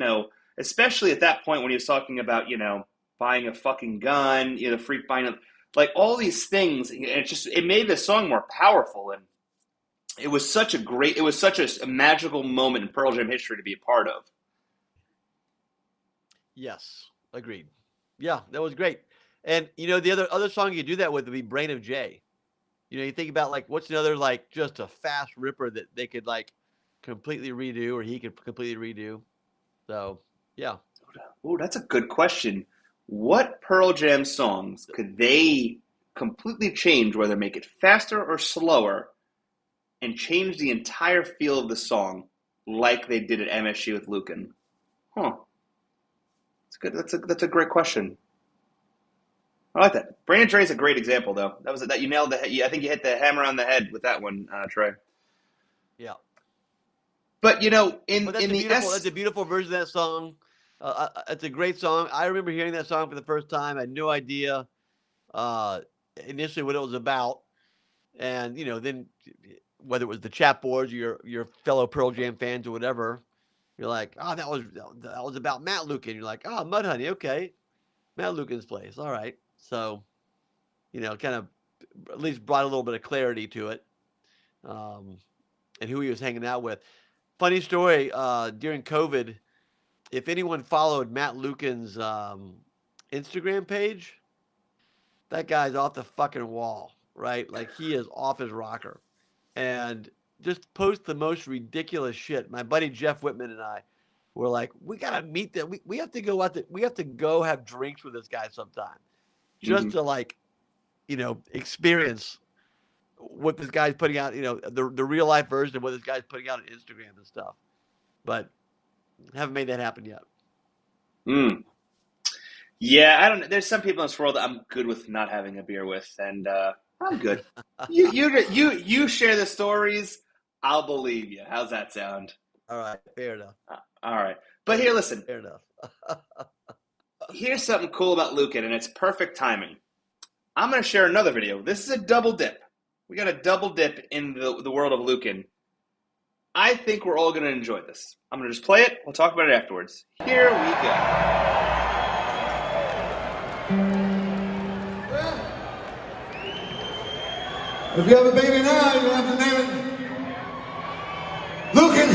S1: especially at that point when he was talking about, buying a fucking gun, the freak buying, like all these things, it made the song more powerful. And it was such a magical moment in Pearl Jam history to be a part of.
S2: Yes, agreed. Yeah, that was great. And, the other song you do that with would be Brain of Jay. You think about, like, what's another, like, just a fast ripper that they could, like, completely redo, or he could completely redo. So, yeah.
S1: Oh, that's a good question. What Pearl Jam songs could they completely change, whether make it faster or slower, and change the entire feel of the song like they did at MSG with Lucan? Huh. That's good. That's a great question. I like that. Brandon Trey's a great example, though. That you nailed I think you hit the hammer on the head with that one, Trey.
S2: Yeah.
S1: But
S2: that's a beautiful version of that song. It's a great song. I remember hearing that song for the first time. I had no idea initially what it was about, and then whether it was the chat boards, your fellow Pearl Jam fans or whatever. You're like, oh, that was about Matt Lucan. You're like, oh, Mudhoney, okay. Matt Lucan's place. All right. So, kind of at least brought a little bit of clarity to it. And who he was hanging out with. Funny story, during COVID, if anyone followed Matt Lucan's Instagram page, that guy's off the fucking wall, right? Like, he is off his rocker. And just post the most ridiculous shit. My buddy Jeff Whitman and I were like, we gotta meet them. We have to go out there. We have to go have drinks with this guy sometime, just to, like, experience what this guy's putting out. The real life version of what this guy's putting out on Instagram and stuff. But haven't made that happen yet.
S1: Yeah, I don't know. There's some people in this world that I'm good with not having a beer with, and I'm good. You share the stories. I'll believe you. How's that sound?
S2: All right. Fair enough.
S1: All right. But here, listen.
S2: Fair enough.
S1: Here's something cool about Lucan, and it's perfect timing. I'm going to share another video. This is a double dip. We got a double dip in the world of Lucan. I think we're all going to enjoy this. I'm going to just play it. We'll talk about it afterwards. Here we go.
S3: If you have a baby now, you're going to have to name it Lucan.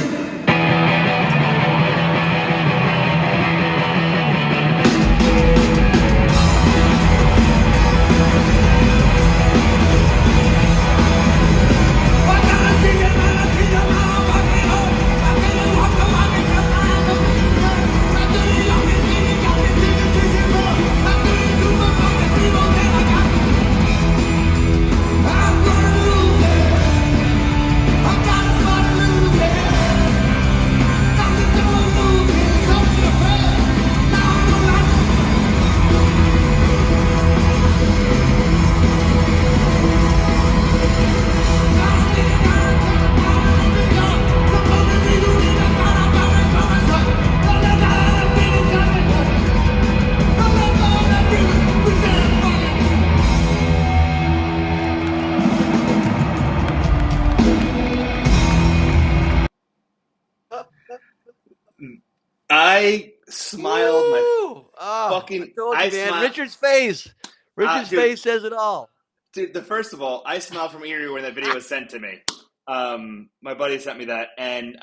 S1: I smiled my
S2: Woo! Oh, I told you, man.
S1: smiled.
S2: Richard's face. Richard's
S1: Dude,
S2: face says it all.
S1: dude, first of all, I smiled from ear to ear when that video was sent to me. My buddy sent me that, and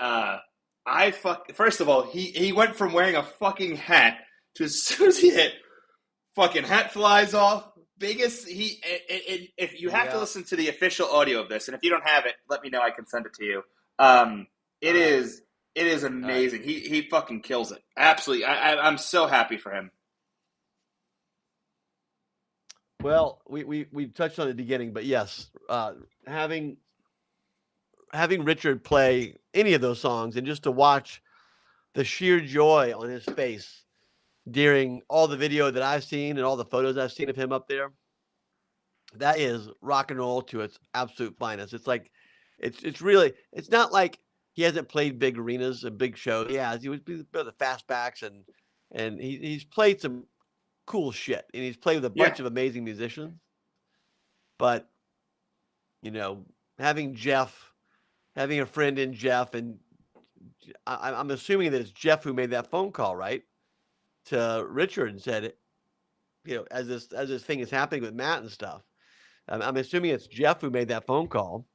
S1: first of all, he went from wearing a fucking hat to as soon as he hit, fucking hat flies off. Biggest if you have to listen to the official audio of this, and if you don't have it, let me know. I can send it to you. It is amazing. Right. He fucking kills it. Absolutely. I'm so happy for him.
S2: Well, we touched on it at the beginning, but yes, having Richard play any of those songs and just to watch the sheer joy on his face during all the video that I've seen and all the photos I've seen of him up there, that is rock and roll to its absolute finest. It's like, it's not like he hasn't played big arenas and big shows. Yeah, he would be the fastbacks and he's played some cool shit and he's played with a bunch of amazing musicians. But having a friend in Jeff, and I'm assuming that it's Jeff who made that phone call, right, to Richard and said, as this thing is happening with Matt and stuff. I'm assuming it's Jeff who made that phone call,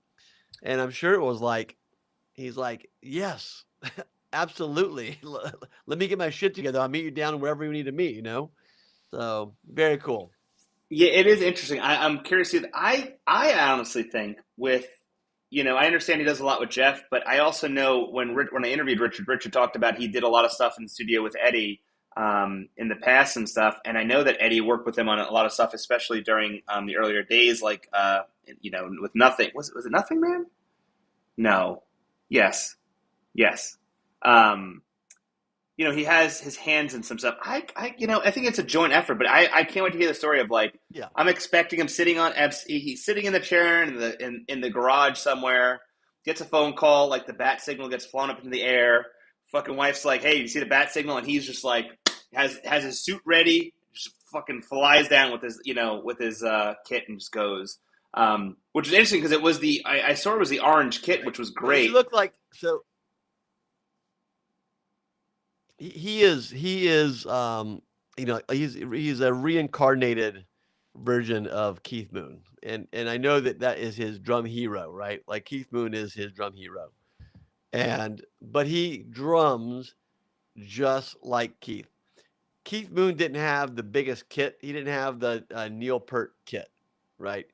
S2: and I'm sure it was like, he's like, yes, absolutely. Let me get my shit together. I'll meet you down wherever you need to meet. So very cool.
S1: Yeah, it is interesting. I'm curious. I honestly think with, I understand he does a lot with Jeff, but I also know when I interviewed Richard talked about he did a lot of stuff in the studio with Eddie in the past and stuff. And I know that Eddie worked with him on a lot of stuff, especially during the earlier days, like, with Nothing. Was it Nothing Man? No. Yes. He has his hands in some stuff. I think it's a joint effort, but I can't wait to hear the story of I'm expecting him he's sitting in the chair in the garage somewhere, gets a phone call, like the bat signal gets flown up into the air. Fucking wife's like, hey, you see the bat signal? And he's just like, has his suit ready, just fucking flies down with his kit and just goes. Which is interesting because it was I saw it was the orange kit, which was great.
S2: He looked like so. He is he's a reincarnated version of Keith Moon, and I know that is his drum hero, right? Like Keith Moon is his drum hero, but he drums just like Keith. Keith Moon didn't have the biggest kit. He didn't have the Neil Peart kit, right?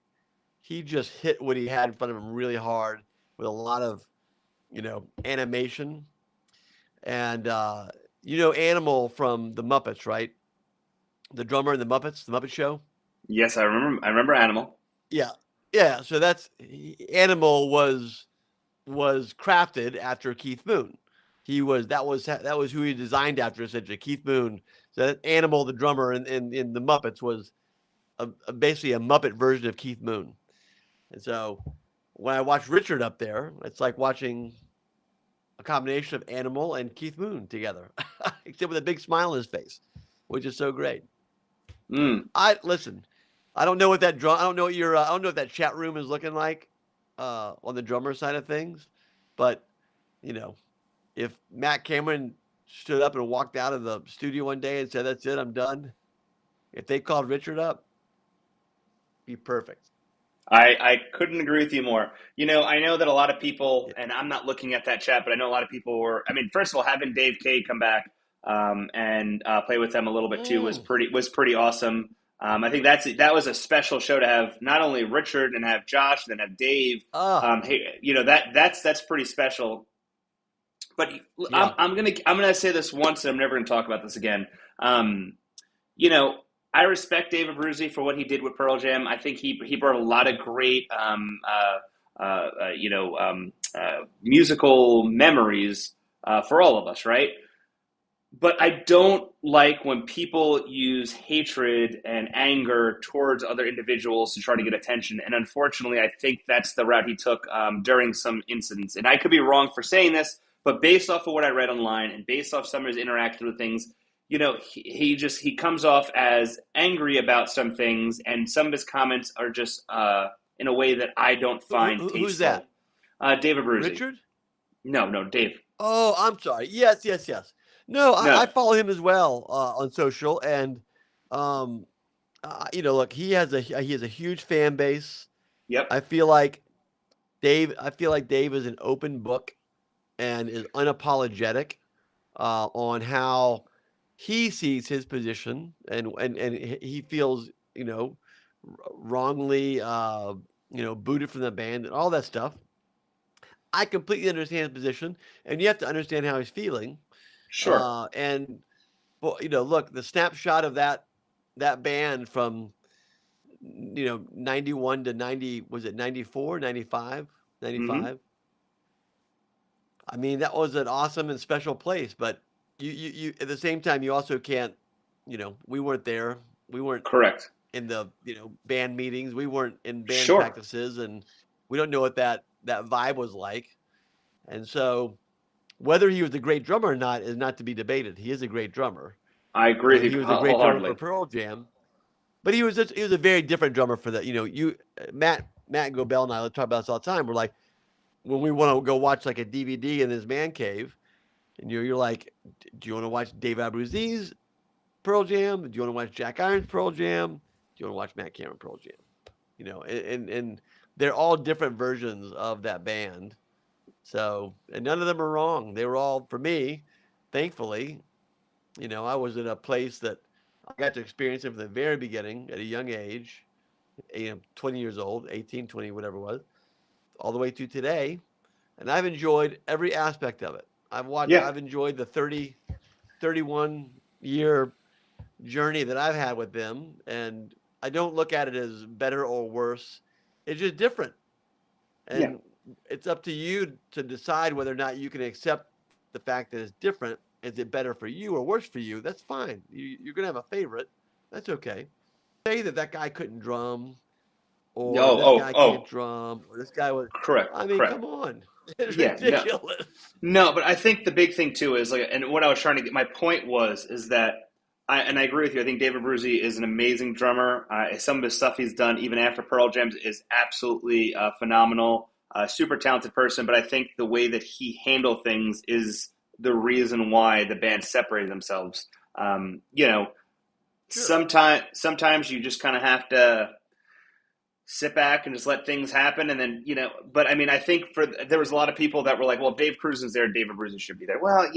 S2: He just hit what he had in front of him really hard with a lot of animation. And Animal from the Muppets, right? The drummer in the Muppets, the Muppet Show.
S1: Yes, I remember Animal.
S2: Yeah. So Animal was crafted after Keith Moon. That was who he designed after, essentially. Keith Moon. So that Animal, the drummer in the Muppets, was basically a Muppet version of Keith Moon. And so when I watch Richard up there, it's like watching a combination of Animal and Keith Moon together, except with a big smile on his face, which is so great. I don't know what that I don't know what that chat room is looking like on the drummer side of things, but if Matt Cameron stood up and walked out of the studio one day and said, "That's it, I'm done," if they called Richard up, be perfect.
S1: I couldn't agree with you more. I know that a lot of people, and I'm not looking at that chat, but I know a lot of people were. I mean, first of all, having Dave K come back and play with them a little bit too was pretty awesome. I think that was a special show to have not only Richard and have Josh, and then have Dave. That's pretty special. But I'm gonna say this once, and I'm never gonna talk about this again. I respect David Bruzy for what he did with Pearl Jam. I think he brought a lot of great, musical memories for all of us, right? But I don't like when people use hatred and anger towards other individuals to try to get attention. And unfortunately, I think that's the route he took during some incidents. And I could be wrong for saying this, but based off of what I read online and based off some of his interactions with things, he comes off as angry about some things, and some of his comments are just in a way that I don't find tasteful.
S2: Who's that?
S1: David Bruzy.
S2: Richard?
S1: No, Dave.
S2: Oh, I'm sorry. Yes. No, I
S1: No.
S2: follow him as well on social, and um, look, he has a huge fan base.
S1: Yep.
S2: I feel like Dave is an open book and is unapologetic on how he sees his position, and he feels wrongly booted from the band and all that stuff. I completely understand his position, and you have to understand how he's feeling.
S1: Sure.
S2: And well, look, the snapshot of that band from 91 to 90, was it 94, 95,
S1: Hmm.
S2: 95? I mean, that was an awesome and special place, but you at the same time, you also can't, we weren't there. We weren't
S1: Correct.
S2: in the, band meetings. We weren't in band
S1: Sure.
S2: practices, and we don't know what that vibe was like. And so whether he was a great drummer or not is not to be debated. He is a great drummer,
S1: I agree with
S2: and he
S1: you
S2: was a great drummer for
S1: wholeheartedly.
S2: Pearl Jam. But he was a very different drummer for that. Matt Gobel and I talk about this all the time. We're like, when we want to go watch like a DVD in his man cave, and you're like, do you want to watch Dave Abruzzi's Pearl Jam? Do you want to watch Jack Irons Pearl Jam? Do you want to watch Matt Cameron Pearl Jam? And they're all different versions of that band. So, and none of them are wrong. They were all, for me, thankfully, I was in a place that I got to experience it from the very beginning at a young age, 20 years old, 18, 20, whatever it was, all the way to today. And I've enjoyed every aspect of it.
S1: Yeah.
S2: I've enjoyed the 31-year journey that I've had with them. And I don't look at it as better or worse. It's just different.
S1: Yeah.
S2: And it's up to you to decide whether or not you can accept the fact that it's different. Is it better for you or worse for you? That's fine. You're going to have a favorite. That's okay. Say that guy couldn't drum, or
S1: Oh,
S2: this
S1: oh,
S2: guy can't
S1: oh.
S2: drum, or this guy was.
S1: Correct.
S2: I mean,
S1: Correct.
S2: come on. It's
S1: Yeah. No.
S2: ridiculous.
S1: No, but I think the big thing too is like, and what I was trying to get, my point was, is that and I agree with you. I think David Brucey is an amazing drummer. Some of his stuff he's done, even after Pearl Jam, is absolutely phenomenal. Super talented person, but I think the way that he handled things is the reason why the band separated themselves. You know,
S2: Sure.
S1: sometimes you just kind of have to sit back and just let things happen, and then but I mean, I think there was a lot of people that were like, well, if Dave Cruisen's there, David Bruisen should be there. Well,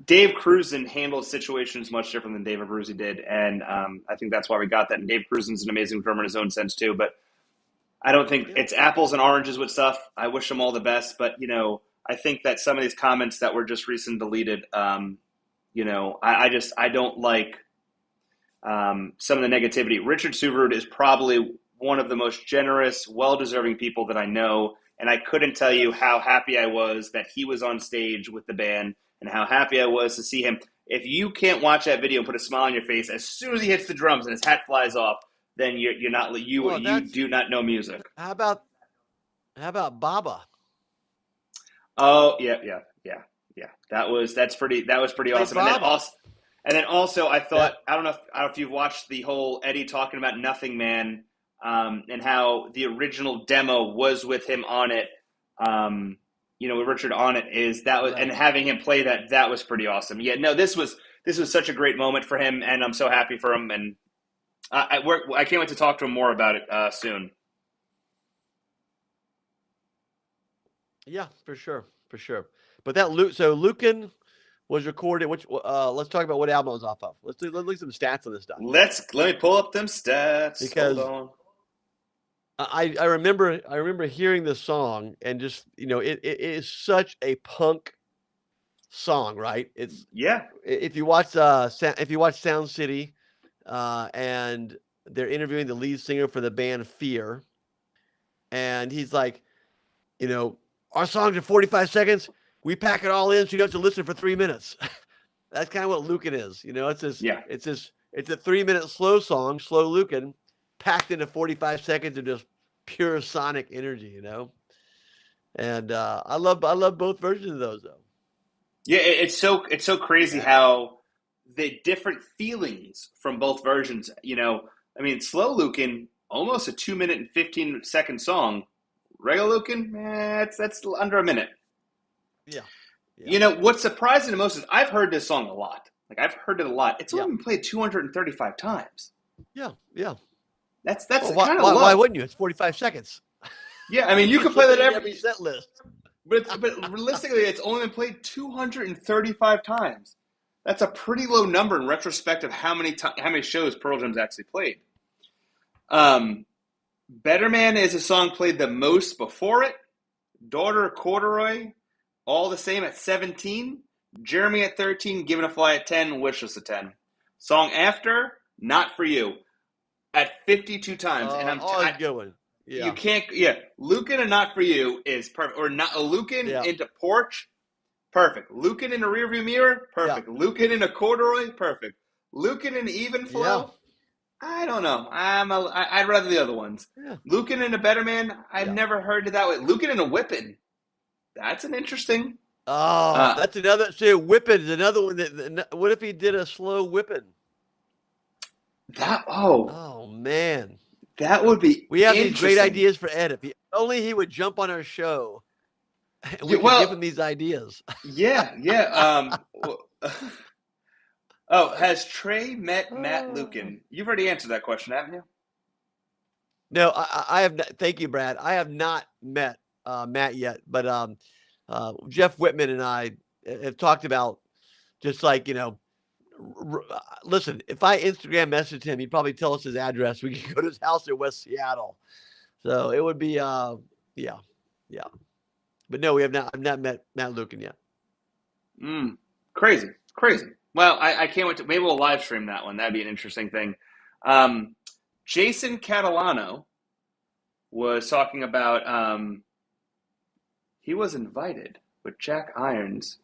S1: Dave Cruisen handled situations much different than David Bruisen did, and I think that's why we got that. And Dave Cruisen's an amazing drummer in his own sense too, but I don't think
S2: Yeah.
S1: it's apples and oranges with stuff. I wish them all the best, but I think that some of these comments that were just recently deleted, I don't like some of the negativity. Richard Suverud is probably one of the most generous, well-deserving people that I know, and I couldn't tell you
S2: Yes.
S1: how happy I was that he was on stage with the band, and how happy I was to see him. If you can't watch that video and put a smile on your face as soon as he hits the drums and his hat flies off, then you're not
S2: Well,
S1: you do not know music.
S2: how about Baba?
S1: Oh yeah, yeah, yeah, yeah. That was pretty
S2: Played
S1: awesome.
S2: Baba.
S1: And then also I thought,
S2: That
S1: I don't know if you've watched the whole Eddie talking about Nothing Man, and how the original demo was with him on it. With Richard on it, and
S2: right.
S1: having him play that was pretty awesome. Yeah, no, this was such a great moment for him, and I'm so happy for him. And I can't wait to talk to him more about it soon.
S2: Yeah, for sure, for sure. But so Lucan was recorded. Which let's talk about what album it was off of. Let's look at some stats on this stuff
S1: Let me pull up them stats. Hold
S2: because
S1: on.
S2: I remember hearing this song and just it is such a punk song, right? It's
S1: Yeah.
S2: if you watch Sound City, and they're interviewing the lead singer for the band Fear, and he's like, our songs are 45 seconds. We pack it all in so you don't have to listen for 3 minutes. That's kind of what Lucan is.
S1: Yeah.
S2: It's a 3-minute slow song, slow Lucan, packed into 45 seconds of just pure sonic energy. And I love both versions of those though.
S1: Yeah, it's so crazy
S2: Yeah.
S1: how the different feelings from both versions. I mean, Slow Lucan, almost a 2 minute and 15-second song. Regular Lucan, that's under a minute.
S2: Yeah.
S1: You know, what's surprising the most is I've heard this song a lot. Like, I've heard it a lot. It's only been played 235 times.
S2: Yeah.
S1: That's
S2: Well,
S1: kind of low.
S2: why wouldn't you? It's 45 seconds.
S1: Yeah, I mean, you could play that
S2: every set list.
S1: But realistically, it's only been played 235 times. That's a pretty low number in retrospect of how many shows Pearl Jam's actually played. Better Man is a song played the most before it. Daughter of Corduroy, All the Same at 17. Jeremy at 13, Given a Fly at 10, Wishless at 10. Song after, Not For You, at 52 times. And
S2: a good one. Yeah.
S1: You can't, Lucan and Not For You is perfect. Or not Lucan into Porch, perfect. Lucan in a rearview mirror, perfect. Yeah. Lucan in a Corduroy, perfect. Lucan in Even Flow, I don't know. I'd rather the other ones. Yeah. Lucan in a Better Man, I've never heard it that way. Lucan in a Whippin', that's an interesting.
S2: Oh, that's another. See, Whippin' is another one. What if he did a slow Whippin'?
S1: Oh
S2: man,
S1: that would be.
S2: We have these great ideas for Ed. If only he would jump on our show, and we could give him these ideas.
S1: Yeah. Has Trey met Matt Lucan? You've already answered that question, haven't you?
S2: No, I have. Thank you, Brad. I have not met Matt yet, but Jeff Whitman and I have talked about just like, listen, if I Instagram messaged him, he'd probably tell us his address. We could go to his house in West Seattle. So it would be, yeah. But no, I've not met Matt Lucan yet.
S1: Crazy. Well, I can't wait maybe we'll live stream that one. That'd be an interesting thing. Jason Catalano was talking about, he was invited with Jack Irons.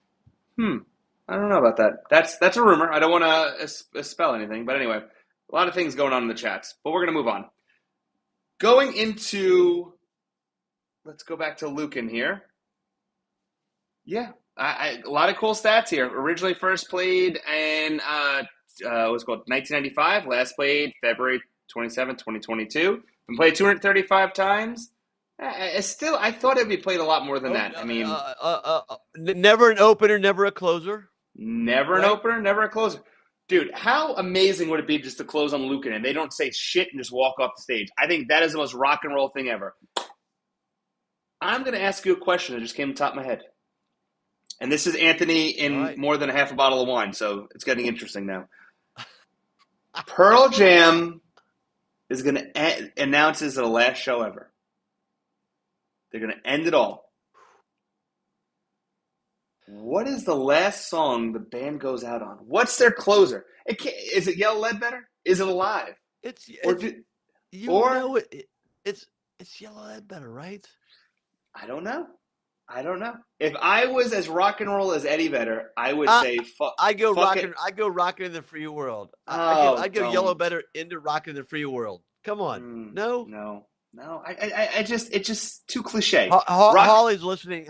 S1: I don't know about that. That's a rumor. I don't want to spell anything. But anyway, a lot of things going on in the chats. But we're going to move on. Going into, let's go back to Lucan here. Yeah, a lot of cool stats here. Originally first played in, what's called 1995. Last played February 27, 2022. Been played 235 times. I thought it'd be played a lot more than that. I mean,
S2: never an opener, never a closer.
S1: Never an opener, never a closer. Dude, how amazing would it be just to close on Lucan and they don't say shit and just walk off the stage? I think that is the most rock and roll thing ever. I'm going to ask you a question that just came to the top of my head. And this is Anthony in more than a half a bottle of wine, so it's getting interesting now. Pearl Jam is going to announce this as the last show ever. They're going to end it all. What is the last song the band goes out on? What's their closer? Is it Yellow Ledbetter? Is it Alive?
S2: It's Yellow Ledbetter, right?
S1: I don't know. If I was as rock and roll as Eddie Vedder, I would say fuck.
S2: I go rockin' in the free world. I go Yellow Ledbetter into rockin' in the free world. Come on,
S1: no. It's just too cliche.
S2: Holly's listening.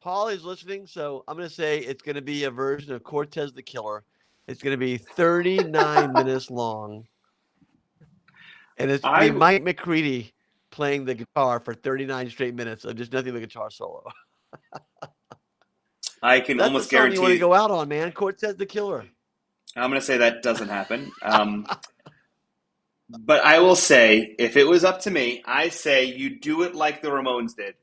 S2: Holly's listening, so I'm going to say it's going to be a version of Cortez the Killer. It's going to be 39 minutes long. And it's going to be Mike McCready playing the guitar for 39 straight minutes of just nothing but guitar solo.
S1: I can almost guarantee
S2: you want to go out on, man. Cortez the Killer.
S1: I'm going to say that doesn't happen. But I will say, if it was up to me, I say you do it like the Ramones did.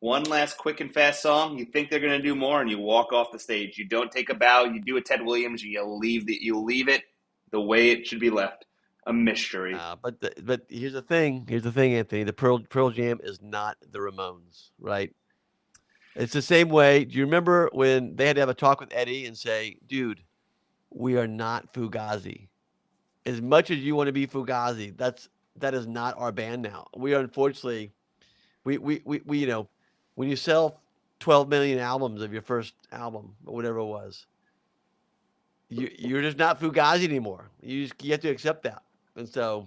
S1: One last quick and fast song. You think they're going to do more, and you walk off the stage. You don't take a bow. You do a Ted Williams. You leave it the way it should be left, a mystery.
S2: But here's the thing. Anthony. The Pearl Jam is not the Ramones, right? It's the same way. Do you remember when they had to have a talk with Eddie and say, "Dude, we are not Fugazi. As much as you want to be Fugazi, that is not our band now. We are, unfortunately, we when you sell 12 million albums of your first album or whatever it was, you're just not Fugazi anymore. You have to accept that. And so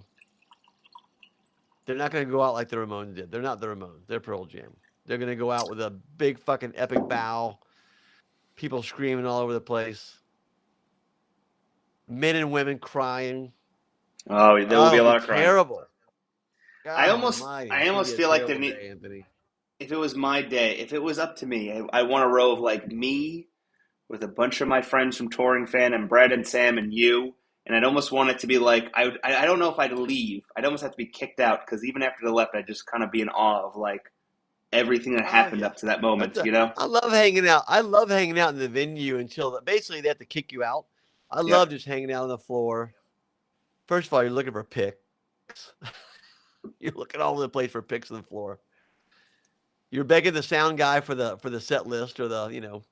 S2: they're not going to go out like the Ramones did. They're not the Ramones. They're Pearl Jam. They're going to go out with a big fucking epic bow, people screaming all over the place, men and women crying.
S1: Oh, there will be a lot of crying.
S2: Terrible.
S1: I almost feel like they need.
S2: Anthony.
S1: if it was my day, if it was up to me, I want a row of like me with a bunch of my friends from Touring Fan and Brad and Sam and you. And I'd almost want it to be like, I don't know if I'd leave. I'd almost have to be kicked out because even after they left, I'd just kind of be in awe of like everything that
S2: Oh
S1: happened
S2: yeah.
S1: up to that moment, you know?
S2: I love hanging out. I love hanging out in the venue until basically they have to kick you out. I
S1: Yeah.
S2: love just hanging out on the floor. First of all, you're looking for picks. You're looking all over the place for picks on the floor. You're begging the sound guy for the set list or the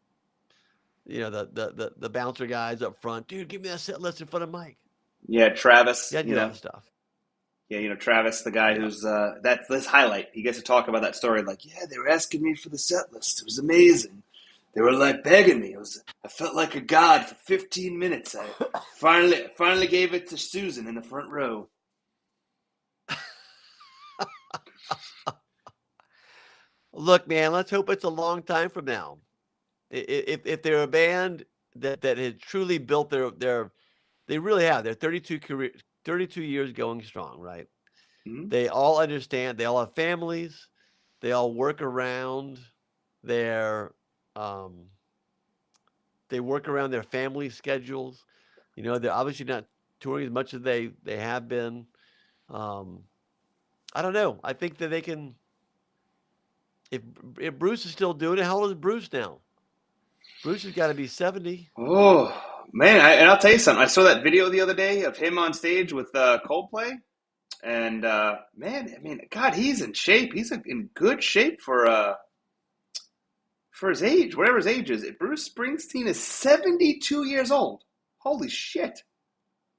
S2: bouncer guys up front. Dude, give me that set list in front of Mike.
S1: Yeah, Travis,
S2: You had to
S1: you
S2: do all
S1: know.
S2: that stuff.
S1: Yeah, you know, Travis, the guy
S2: Yeah.
S1: who's that's this highlight. He gets to talk about that story like, yeah, they were asking me for the set list. It was amazing. They were like begging me. I felt like a god for 15 minutes. I finally gave it to Susan in the front row.
S2: Look, man, let's hope it's a long time from now. If they're a band that has truly built they really have. They're 32 years going strong, right?
S1: Mm-hmm.
S2: They all understand. They all have families. They all work around their um, they work around their family schedules. You know, they're obviously not touring as much as they have been. Um, I don't know. I think that they can. If Bruce is still doing it, how old is Bruce now? Bruce has got to be 70.
S1: Oh man, and I'll tell you something. I saw that video the other day of him on stage with Coldplay, and man, I mean, God, he's in shape. He's in good shape for his age, whatever his age is. Bruce Springsteen is 72 years old. Holy shit.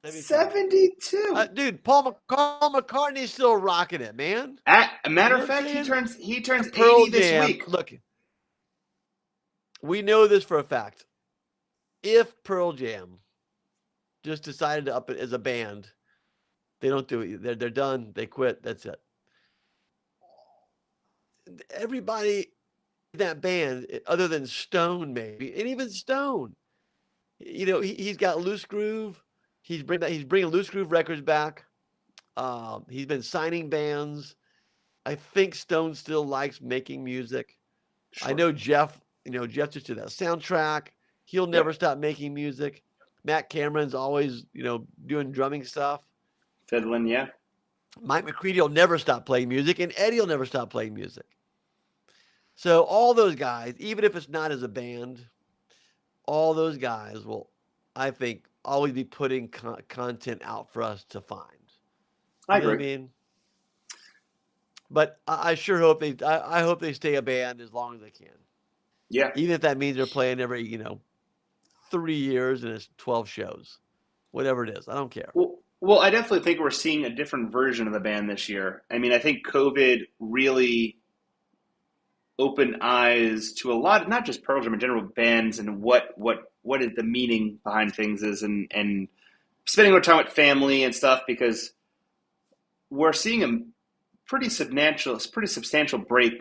S2: 72.
S1: 72.
S2: Dude, Paul McCartney's still rocking it, man.
S1: A matter
S2: You know
S1: of
S2: what I'm
S1: fact, he
S2: saying?
S1: turns
S2: Pearl
S1: 80 this
S2: Jam.
S1: week.
S2: Look, we know this for a fact. If Pearl Jam just decided to up it as a band, they don't do it. They're done. They quit. That's it. Everybody in that band, other than Stone, maybe, and even Stone, you know, he's got Loose Groove. He's bringing Loose Groove records back. He's been signing bands. I think Stone still likes making music. I
S1: Sure.
S2: know Jeff. You know, Jeff just did that soundtrack. He'll never
S1: Yep.
S2: stop making music. Matt Cameron's always, doing drumming stuff.
S1: Fiddling, yeah.
S2: Mike McCready will never stop playing music, and Eddie will never stop playing music. So all those guys, even if it's not as a band, all those guys will, I think, always be putting content out for us to find.
S1: I
S2: You know what I
S1: agree.
S2: mean? But I sure hope I hope they stay a band as long as they can.
S1: Yeah.
S2: Even if that means they're playing every, 3 years and it's 12 shows. Whatever it is. I don't care.
S1: Well, I definitely think we're seeing a different version of the band this year. I mean, I think COVID really opened eyes to a lot, not just Pearl Jam in general, bands and what is the meaning behind things is, and spending more time with family and stuff because we're seeing a pretty substantial break.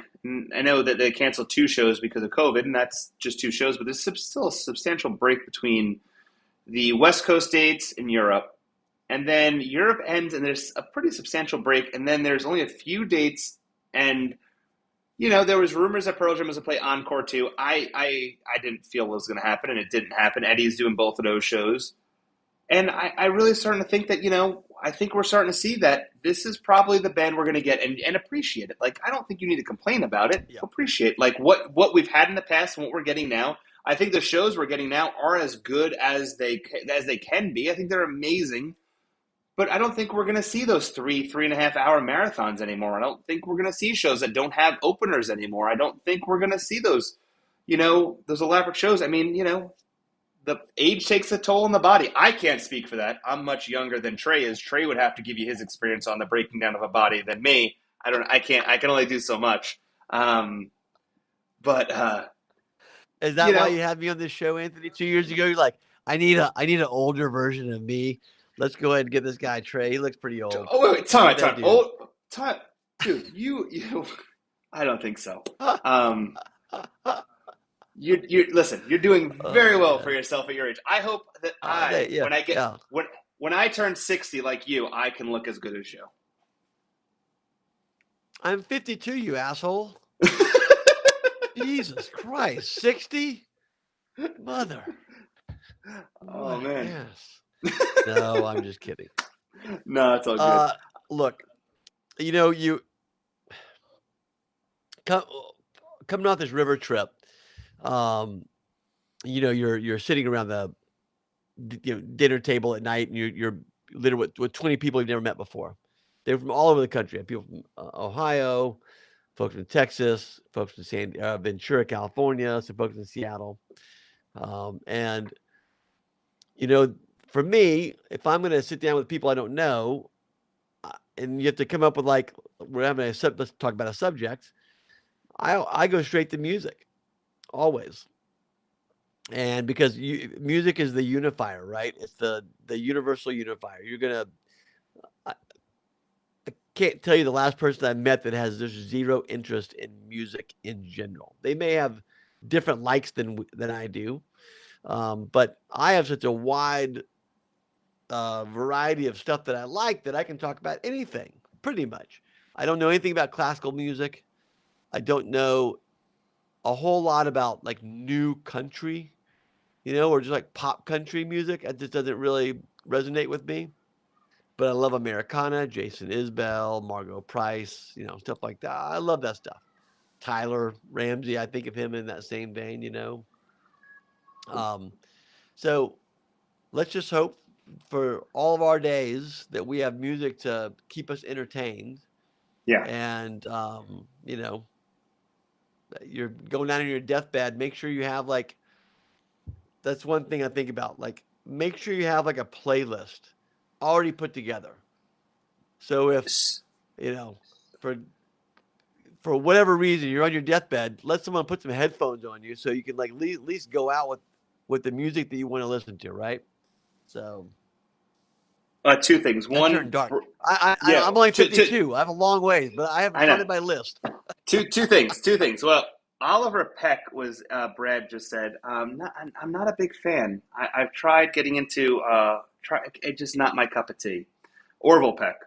S1: I know that they canceled 2 shows because of COVID, and that's just 2 shows, but there's still a substantial break between the West Coast dates in Europe, and then Europe ends, and there's a pretty substantial break, and then there's only a few dates, and there was rumors that Pearl Jam was going to play Encore too. I didn't feel it was going to happen, and it didn't happen. Eddie's doing both of those shows. And I really starting to think that, I think we're starting to see that this is probably the band we're going to get and appreciate it. Like, I don't think you need to complain about it.
S2: Yeah.
S1: Appreciate like what we've had in the past and what we're getting now. I think the shows we're getting now are as good as they can be. I think they're amazing. But I don't think we're going to see those 3.5 hour marathons anymore. I don't think we're going to see shows that don't have openers anymore. I don't think we're going to see those elaborate shows. I mean, the age takes a toll on the body. I can't speak for that. I'm much younger than Trey is. Trey would have to give you his experience on the breaking down of a body than me. I can only do so much. But
S2: Is that why you had me on this show, Anthony? 2 years ago, you're like, I need an older version of me. Let's go ahead and get this guy Trey. He looks pretty old.
S1: Oh wait, time.
S2: Dude.
S1: Oh, time, dude. You. I don't think so. You listen. You're doing very well for yourself at your age. I hope that when I turn 60 like you, I can look as good as you.
S2: I'm 52, you asshole. Jesus Christ, 60? Mother.
S1: Oh man.
S2: Yes. No, I'm just kidding.
S1: No, it's all good.
S2: Look, you coming off this river trip, you're sitting around the dinner table at night, and you're literally with 20 people you've never met before. They're from all over the country. People from Ohio, folks from Texas, folks from Ventura, California, some folks in Seattle. And, for me, if I'm going to sit down with people I don't know, and you have to come up with let's talk about a subject, I go straight to music, always. And because music is the unifier, right? It's the universal unifier. I can't tell you the last person I met that has just zero interest in music in general. They may have different likes than I do, but I have such a wide variety of stuff that I like that I can talk about anything, pretty much. I don't know anything about classical music. I don't know a whole lot about like new country, or just like pop country music. It just doesn't really resonate with me. But I love Americana, Jason Isbell, Margot Price, stuff like that. I love that stuff. Tyler Ramsey, I think of him in that same vein, So let's just hope for all of our days that we have music to keep us entertained.
S1: Yeah.
S2: And, you're going down on your deathbed. Make sure you have that's one thing I think about. Make sure you have a playlist already put together. So if, for whatever reason, you're on your deathbed, let someone put some headphones on you so you can at least go out with the music that you want to listen to, right? So.
S1: Two things. One,
S2: turned dark. I'm only 52. I have a long ways, but I haven't started my list.
S1: Two things. Well, Oliver Peck was Brad just said. I'm not a big fan. I've tried getting into it's just not my cup of tea. Orville Peck,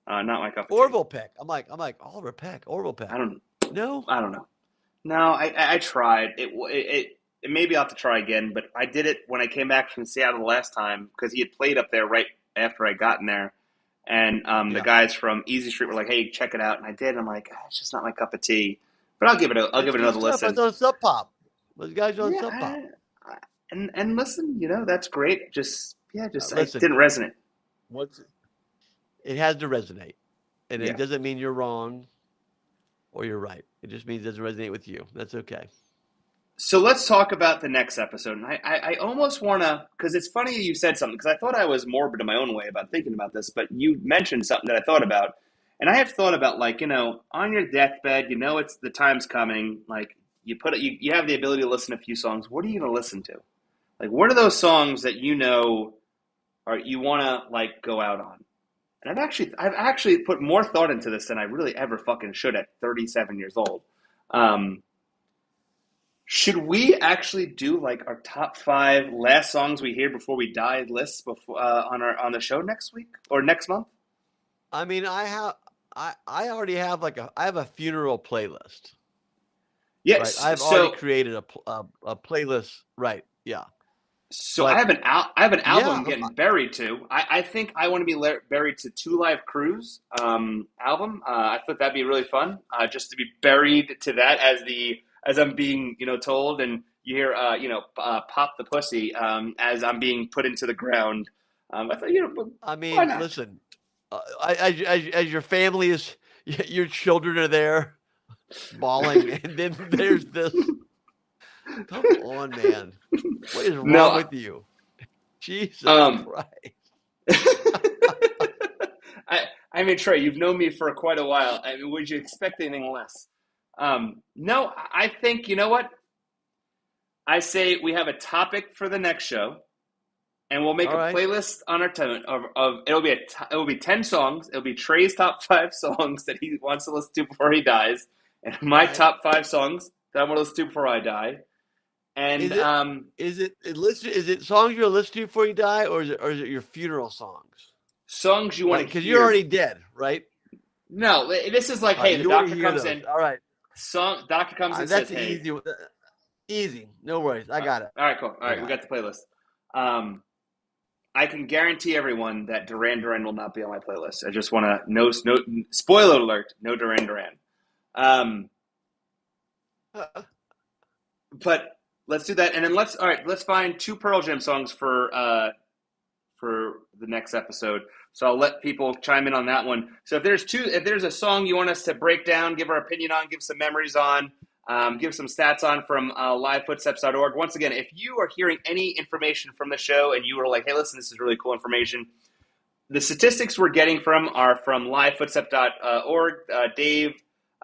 S1: not my cup of tea.
S2: Orville Peck. I'm like Oliver Peck. Orville Peck.
S1: I don't
S2: know.
S1: No, I tried. It maybe I'll have to try again. But I did it when I came back from Seattle the last time because he had played up there right after I got in there. And the guys from Easy Street were like, "Hey, check it out." And I did. And I'm like, it's just not my cup of tea. But I'll give it another listen.
S2: It's on Sub Pop. Those guys are on Sub Pop.
S1: And listen, that's great. It didn't resonate.
S2: It has to resonate, and it doesn't mean you're wrong or you're right. It just means it doesn't resonate with you. That's okay.
S1: So let's talk about the next episode. And I almost want to, because it's funny you said something, because I thought I was morbid in my own way about thinking about this, but you mentioned something that I thought about. And I have thought about, on your deathbed, it's the time's coming. You have the ability to listen to a few songs. What are you going to listen to? What are those songs that you want to, go out on? And I've actually put more thought into this than I really ever fucking should at 37 years old. Should we actually do our top 5 last songs we hear before we die lists before on the show next week or next month?
S2: I mean, I already have I have a funeral playlist.
S1: Yes,
S2: right? I've already created a playlist. Right? Yeah.
S1: So I have an album getting buried to. I think I want to be buried to Two Live Crew's album. I thought that'd be really fun, just to be buried to that as I'm being told, and you hear pop the pussy as I'm being put into the ground. I thought
S2: I mean, listen, as your family is, your children are there bawling, and then there's this. Come on, man. What is wrong with you? Jesus Christ.
S1: I mean, Trey, you've known me for quite a while. I mean, would you expect anything less? No, I think, you know what? I say we have a topic for the next show, and we'll make a playlist on our time it'll be 10 songs. It'll be Trey's top 5 songs that he wants to listen to before he dies, and my top 5 songs that I want to listen to before I die. And
S2: is it songs you'll listen to before you die, or is it your funeral songs?
S1: Songs you want to hear.
S2: Because you're already dead, right?
S1: No, this is hey, the doctor comes in.
S2: All right.
S1: Song. Doctor comes and says,
S2: That's
S1: "Hey."
S2: easy. Easy. No worries. I got it.
S1: All right, cool. All right, we got the playlist. I can guarantee everyone that Duran Duran will not be on my playlist. I just want to no spoiler alert, no Duran Duran. But let's do that, and then let's find 2 Pearl Jam songs for the next episode. So I'll let people chime in on that one. So if there's a song you want us to break down, give our opinion on, give some memories on, give some stats on from livefootsteps.org. Once again, if you are hearing any information from the show and you were like, hey, listen, this is really cool information, the statistics we're getting are from livefootsteps.org. Dave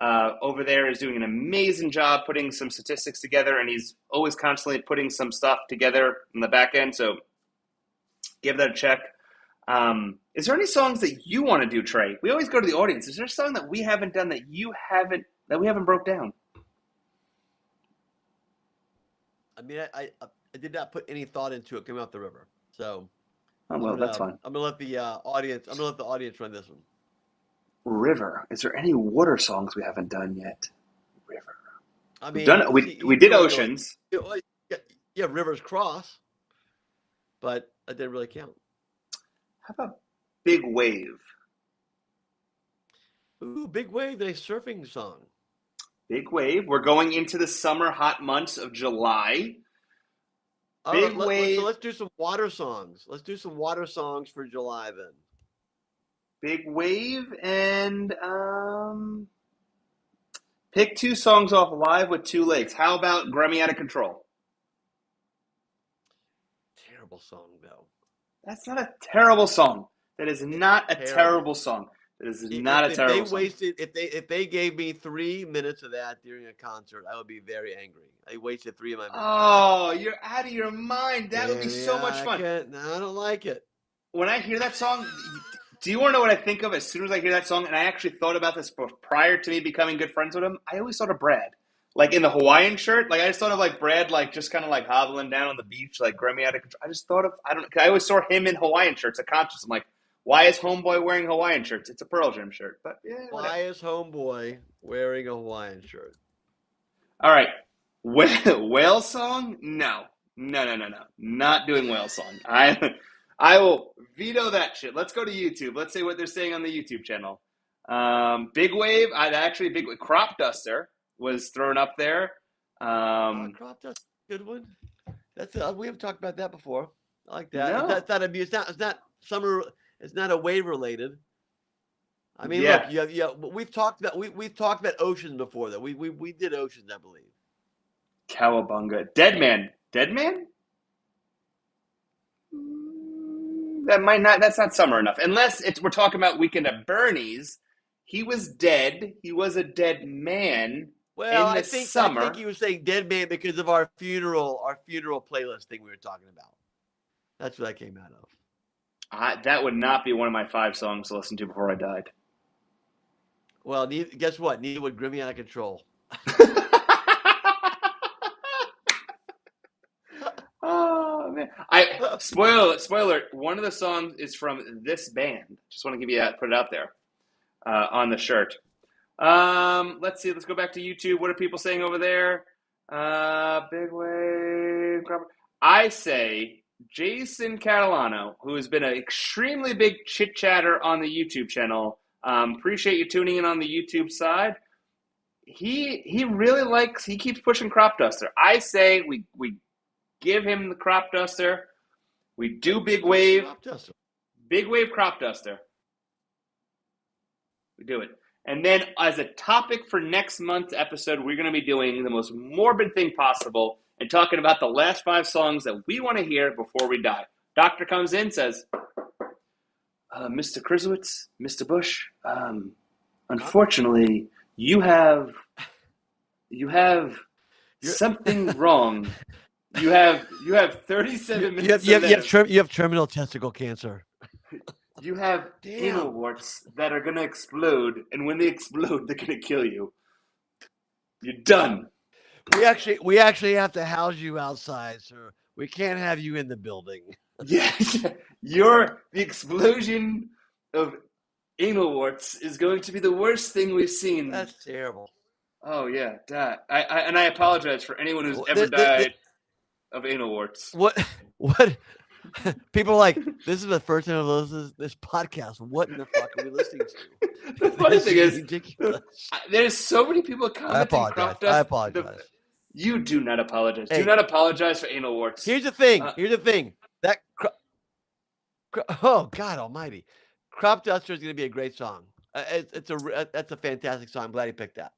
S1: over there is doing an amazing job putting some statistics together, and he's always constantly putting some stuff together in the back end. So give that a check. Is there any songs that you want to do, Trey? We always go to the audience. Is there a song that we haven't done that we haven't broke down?
S2: I mean, I did not put any thought into it coming off the river. So
S1: That's fine.
S2: I'm gonna let the audience. I'm gonna let the audience run this one.
S1: River. Is there any water songs we haven't done yet? River.
S2: I mean,
S1: we did Oceans.
S2: Yeah, Rivers Cross, but that didn't really count.
S1: How about Big Wave?
S2: Ooh, Big Wave, a surfing song.
S1: Big Wave. We're going into the summer hot months of July.
S2: Big Wave. So let's do some water songs. Let's do some water songs for July then.
S1: Big Wave and pick 2 songs off Live with 2 Lakes. How about Grammy Out of Control?
S2: Terrible song though.
S1: That's not a terrible song. That is not a terrible song. That is not a terrible song.
S2: If they gave me 3 minutes of that during a concert, I would be very angry. They wasted 3 of my minutes.
S1: Oh, you're out of your mind. That would be so much fun.
S2: No, I don't like it.
S1: When I hear that song, do you want to know what I think of as soon as I hear that song? And I actually thought about this prior to me becoming good friends with him. I always thought of Brad. Like in the Hawaiian shirt, like I just thought of like Brad, like just kind of like hobbling down on the beach, like Grammy Out of Control. I just thought of, I always saw him in Hawaiian shirts, a conscious. I'm like, why is Homeboy wearing Hawaiian shirts? It's a Pearl Jam shirt. But yeah.
S2: Why is Homeboy wearing a Hawaiian shirt?
S1: All right. Whale song? No. Not doing whale song. I will veto that shit. Let's go to YouTube. Let's see what they're saying on the YouTube channel. Big Wave. Big Wave. Crop Duster was thrown up there.
S2: Crop Duster, good one. That's we haven't talked about that before. I like that.
S1: No.
S2: It's not summer. It's not a wave related. I mean, look, we've talked about Oceans before. That we did Oceans, I believe.
S1: Cowabunga. Dead Man. That might not. That's not summer enough. Unless we're talking about Weekend at Bernie's. He was dead. He was a dead man.
S2: Well,
S1: I
S2: think he was saying dead man because of our funeral playlist thing we were talking about. That's what I came out of.
S1: That would not be one of my 5 songs to listen to before I died.
S2: Well, guess what? Neither would Grammy Out of Control.
S1: Oh man! Spoiler. One of the songs is from this band. Just want to put it out there on the shirt. Let's see. Let's go back to YouTube. What are people saying over there? Big Wave. I say Jason Catalano, who has been an extremely big chit chatter on the YouTube channel. Appreciate you tuning in on the YouTube side. He really he keeps pushing Crop Duster. I say we give him the Crop Duster. We do Big Wave. Big Wave Crop Duster. We do it. And then as a topic for next month's episode, we're going to be doing the most morbid thing possible and talking about the last 5 songs that we want to hear before we die. Doctor comes in, says, Mr. Krisowitz, Mr. Bush, unfortunately, you have something wrong. You have 37 minutes.
S2: You have terminal testicle cancer.
S1: You have anal warts that are going to explode, and when they explode, they're going to kill you. You're done.
S2: We actually have to house you outside, sir. We can't have you in the building.
S1: Yeah, the explosion of anal warts is going to be the worst thing we've seen.
S2: That's terrible.
S1: Oh yeah, that. I apologize for anyone who's
S2: Well,
S1: ever died of anal warts.
S2: What? People are like, this is the first time I've listened to this podcast. What in the fuck are we listening to?
S1: The funny
S2: This
S1: thing is,
S2: ridiculous.
S1: there's so many people
S2: I
S1: commenting
S2: apologize.
S1: crop dust.
S2: I apologize.
S1: You do not apologize.
S2: Hey,
S1: do not apologize for anal warts.
S2: Here's the thing. That oh God Almighty, Crop Duster is going to be a great song. That's a fantastic song. I'm glad he picked that.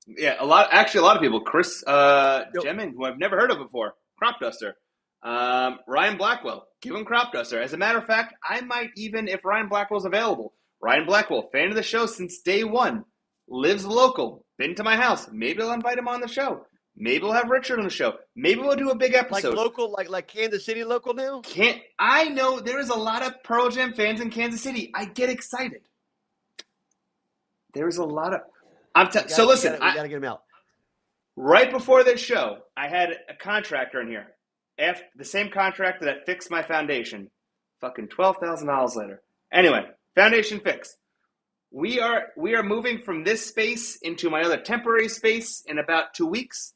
S1: Yeah, a lot of people. Chris Jemin, who I've never heard of before, Crop Duster. Ryan Blackwell, give him Crop Duster. As a matter of fact, I might even, if Ryan Blackwell's available, Ryan Blackwell, fan of the show since day one, lives local, been to my house. Maybe I'll invite him on the show. Maybe we'll have Richard on the show. Maybe we'll do a big episode.
S2: Like local, like Kansas City local now?
S1: I know there is a lot of Pearl Jam fans in Kansas City. I get excited. There's a lot of... So listen,
S2: we gotta get him out.
S1: Right before this show, I had a contractor in here. The same contractor that fixed my foundation. Fucking $12,000 later. Anyway, foundation fixed. We are moving from this space into my other temporary space in about 2 weeks.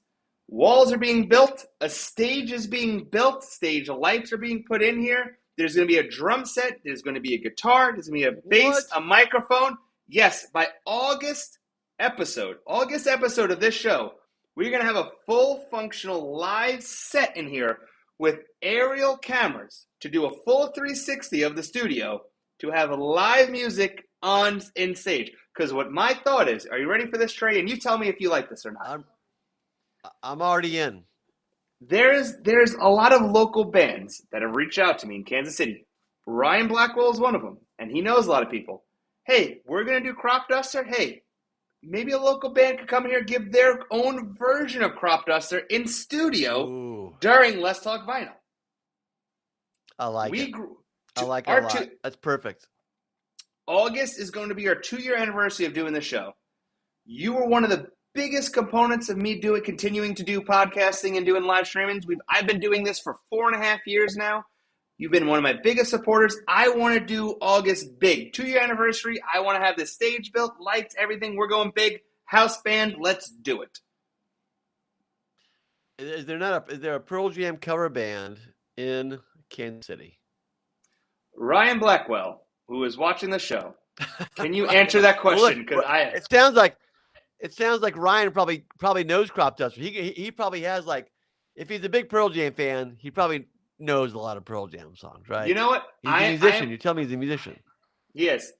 S1: Walls are being built. A stage is being built. Stage lights are being put in here. There's going to be a drum set. There's going to be a guitar. There's going to be a bass, a microphone. Yes, by August episode of this show, we're going to have a full functional live set in here with aerial cameras to do a full 360 of the studio to have live music in stage. Because what my thought is, are you ready for this, Trey? And you tell me if you like this or not.
S2: I'm already in.
S1: There's a lot of local bands that have reached out to me in Kansas City. Ryan Blackwell is one of them, and he knows a lot of people. Hey, we're going to do Crop Duster. Hey, maybe a local band could come here and give their own version of Crop Duster in studio during Let's Talk Vinyl.
S2: I like it. I like it a lot. That's perfect.
S1: August is going to be our 2-year anniversary of doing the show. You were one of the biggest components of me continuing to do podcasting and doing live streamings. I've been doing this for 4.5 years now. You've been one of my biggest supporters. I want to do August big. 2-year anniversary. I want to have the stage built, lights, everything. We're going big. House band. Let's do it.
S2: Is there a Pearl Jam cover band in Kansas City?
S1: Ryan Blackwell, who is watching the show, can you answer that question? Because
S2: it sounds like Ryan probably knows Crop Duster. He probably has, like, if he's a big Pearl Jam fan, he probably knows a lot of Pearl Jam songs, right?
S1: You know what?
S2: He's a musician. You tell me he's a musician.
S1: Yes.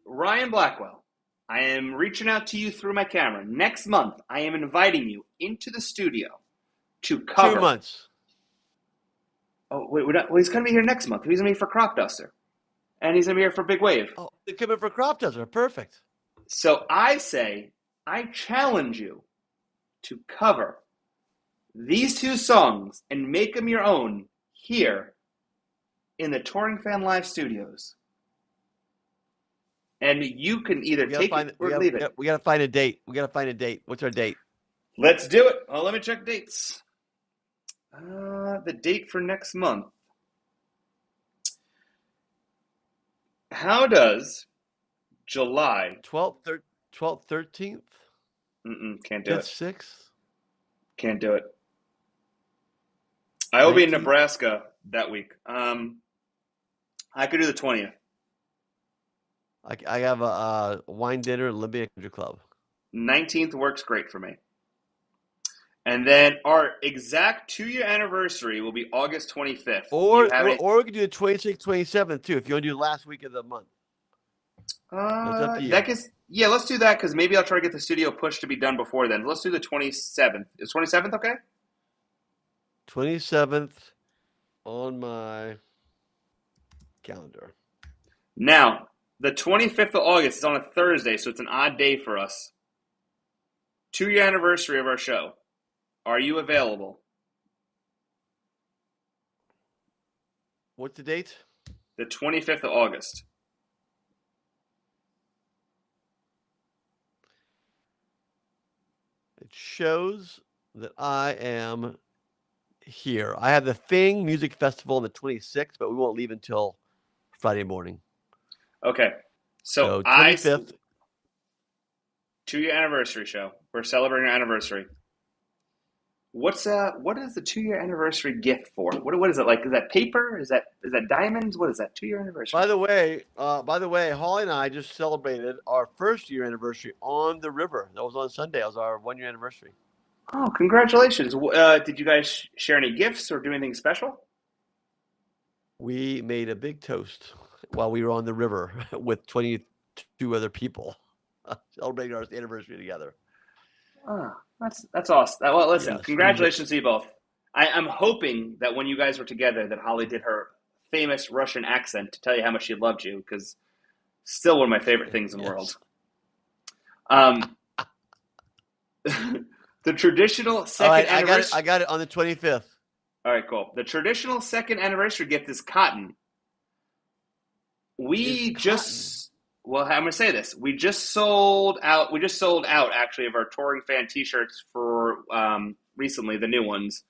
S1: Ryan Blackwell, I am reaching out to you through my camera. Next month, I am inviting you into the studio to cover.
S2: 2 months.
S1: Oh, wait, he's going to be here next month. He's going to be for Crop Duster. And he's going to be here for Big Wave.
S2: Oh, they're coming for Crop Duster. Perfect.
S1: So I challenge you to cover these 2 songs and make them your own here in the Touring Fan Live studios. And you can either take it or leave it.
S2: We got to find a date. What's our date?
S1: Let's do it. Oh, let me check dates. The date for next month. How does July
S2: 12th, 13th?
S1: Can't do it.
S2: 6th?
S1: Can't do it. I will be in Nebraska that week. I could do the 20th.
S2: I have a wine dinner at Olympia Country Club.
S1: 19th works great for me. And then our exact 2-year anniversary will be August 25th.
S2: Or we could do the 26th, 27th too, if you want to do the last week of the month.
S1: Up to you. Let's do that because maybe I'll try to get the studio push to be done before then. Let's do the 27th. Is 27th okay?
S2: 27th on my calendar.
S1: Now, the 25th of August is on a Thursday, so it's an odd day for us. 2-year anniversary of our show. Are you available?
S2: What's the date?
S1: The 25th of August.
S2: It shows that I am here. I have the Thing Music Festival on the 26th, but we won't leave until Friday morning.
S1: Okay. So
S2: 25th.
S1: 2-year anniversary show. We're celebrating our anniversary. What is the 2-year anniversary gift for? What is it like? Is that paper? Is that diamonds? What is that 2-year anniversary?
S2: By the way, Holly and I just celebrated our first year anniversary on the river. That was on Sunday. It was our 1-year anniversary.
S1: Oh, congratulations! Did you guys share any gifts or do anything special?
S2: We made a big toast while we were on the river with 22 other people celebrating our anniversary together.
S1: Oh, that's awesome. Well, listen,
S2: Yes,
S1: congratulations to you both. I'm hoping that when you guys were together, that Holly did her famous Russian accent to tell you how much she loved you, because still one of my favorite things in the world. The traditional second anniversary.
S2: I got it on the 25th.
S1: All right, cool. The traditional second anniversary gift is cotton. Well, I'm going to say this. We just sold out actually of our touring fan t-shirts for recently, the new ones.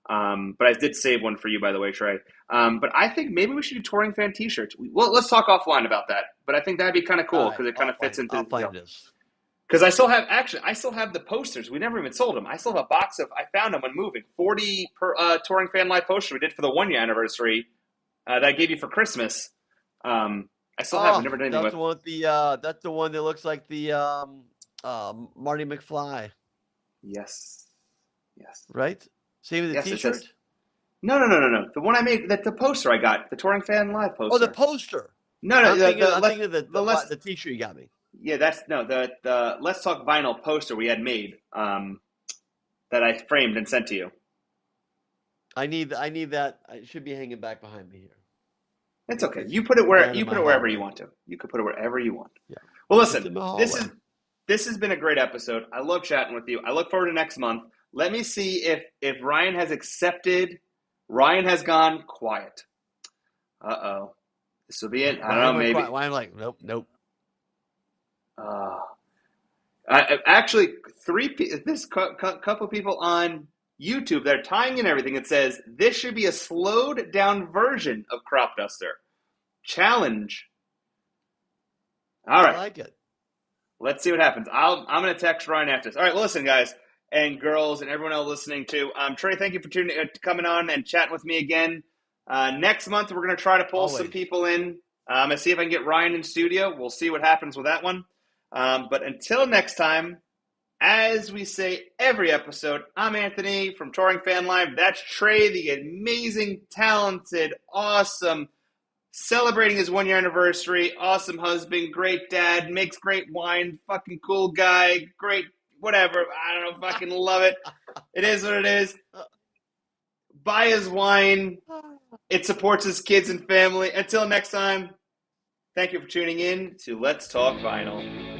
S1: But I did save one for you, by the way, Trey. But I think maybe we should do touring fan t-shirts. Let's talk offline about that. But I think that'd be kind of cool because it kind of fits into.
S2: I'll find this.
S1: Because I still have the posters. We never even sold them. I still have a box of. I found them when moving. 40 per touring fan live poster we did for the 1-year anniversary that I gave you for Christmas. I still have. Never done anything with.
S2: That's the one that looks like the Marty McFly.
S1: Yes.
S2: Right. Same as the T-shirt.
S1: No. The one I made. The poster I got. The touring fan live poster.
S2: Oh, the poster.
S1: No.
S2: I'm thinking of the T-shirt you got me.
S1: Yeah, the Let's Talk Vinyl poster we had made that I framed and sent to you.
S2: I need that. It should be hanging back behind me here.
S1: It's okay. You put it wherever you want to. You can put it wherever you want.
S2: Yeah.
S1: Well, listen, this has been a great episode. I love chatting with you. I look forward to next month. Let me see if Ryan has accepted. Ryan has gone quiet. Uh-oh. This will be it. I don't know, maybe.
S2: Ryan like, nope.
S1: Actually, this couple people on YouTube, they're tying in everything. It says this should be a slowed down version of Crop Duster. Challenge. All right.
S2: I like it.
S1: Let's see what happens. I'm going to text Ryan after this. All right. Well, listen, guys and girls and everyone else listening too. Trey, thank you for coming on and chatting with me again. Next month, we're going to try to pull some people in. I'm going to see if I can get Ryan in studio. We'll see what happens with that one. But until next time, as we say every episode, I'm Anthony from Touring Fan Live. That's Trey, the amazing, talented, awesome, celebrating his 1-year anniversary, awesome husband, great dad, makes great wine, fucking cool guy, great whatever. I don't know, fucking love it. It is what it is. Buy his wine. It supports his kids and family. Until next time, thank you for tuning in to Let's Talk Vinyl.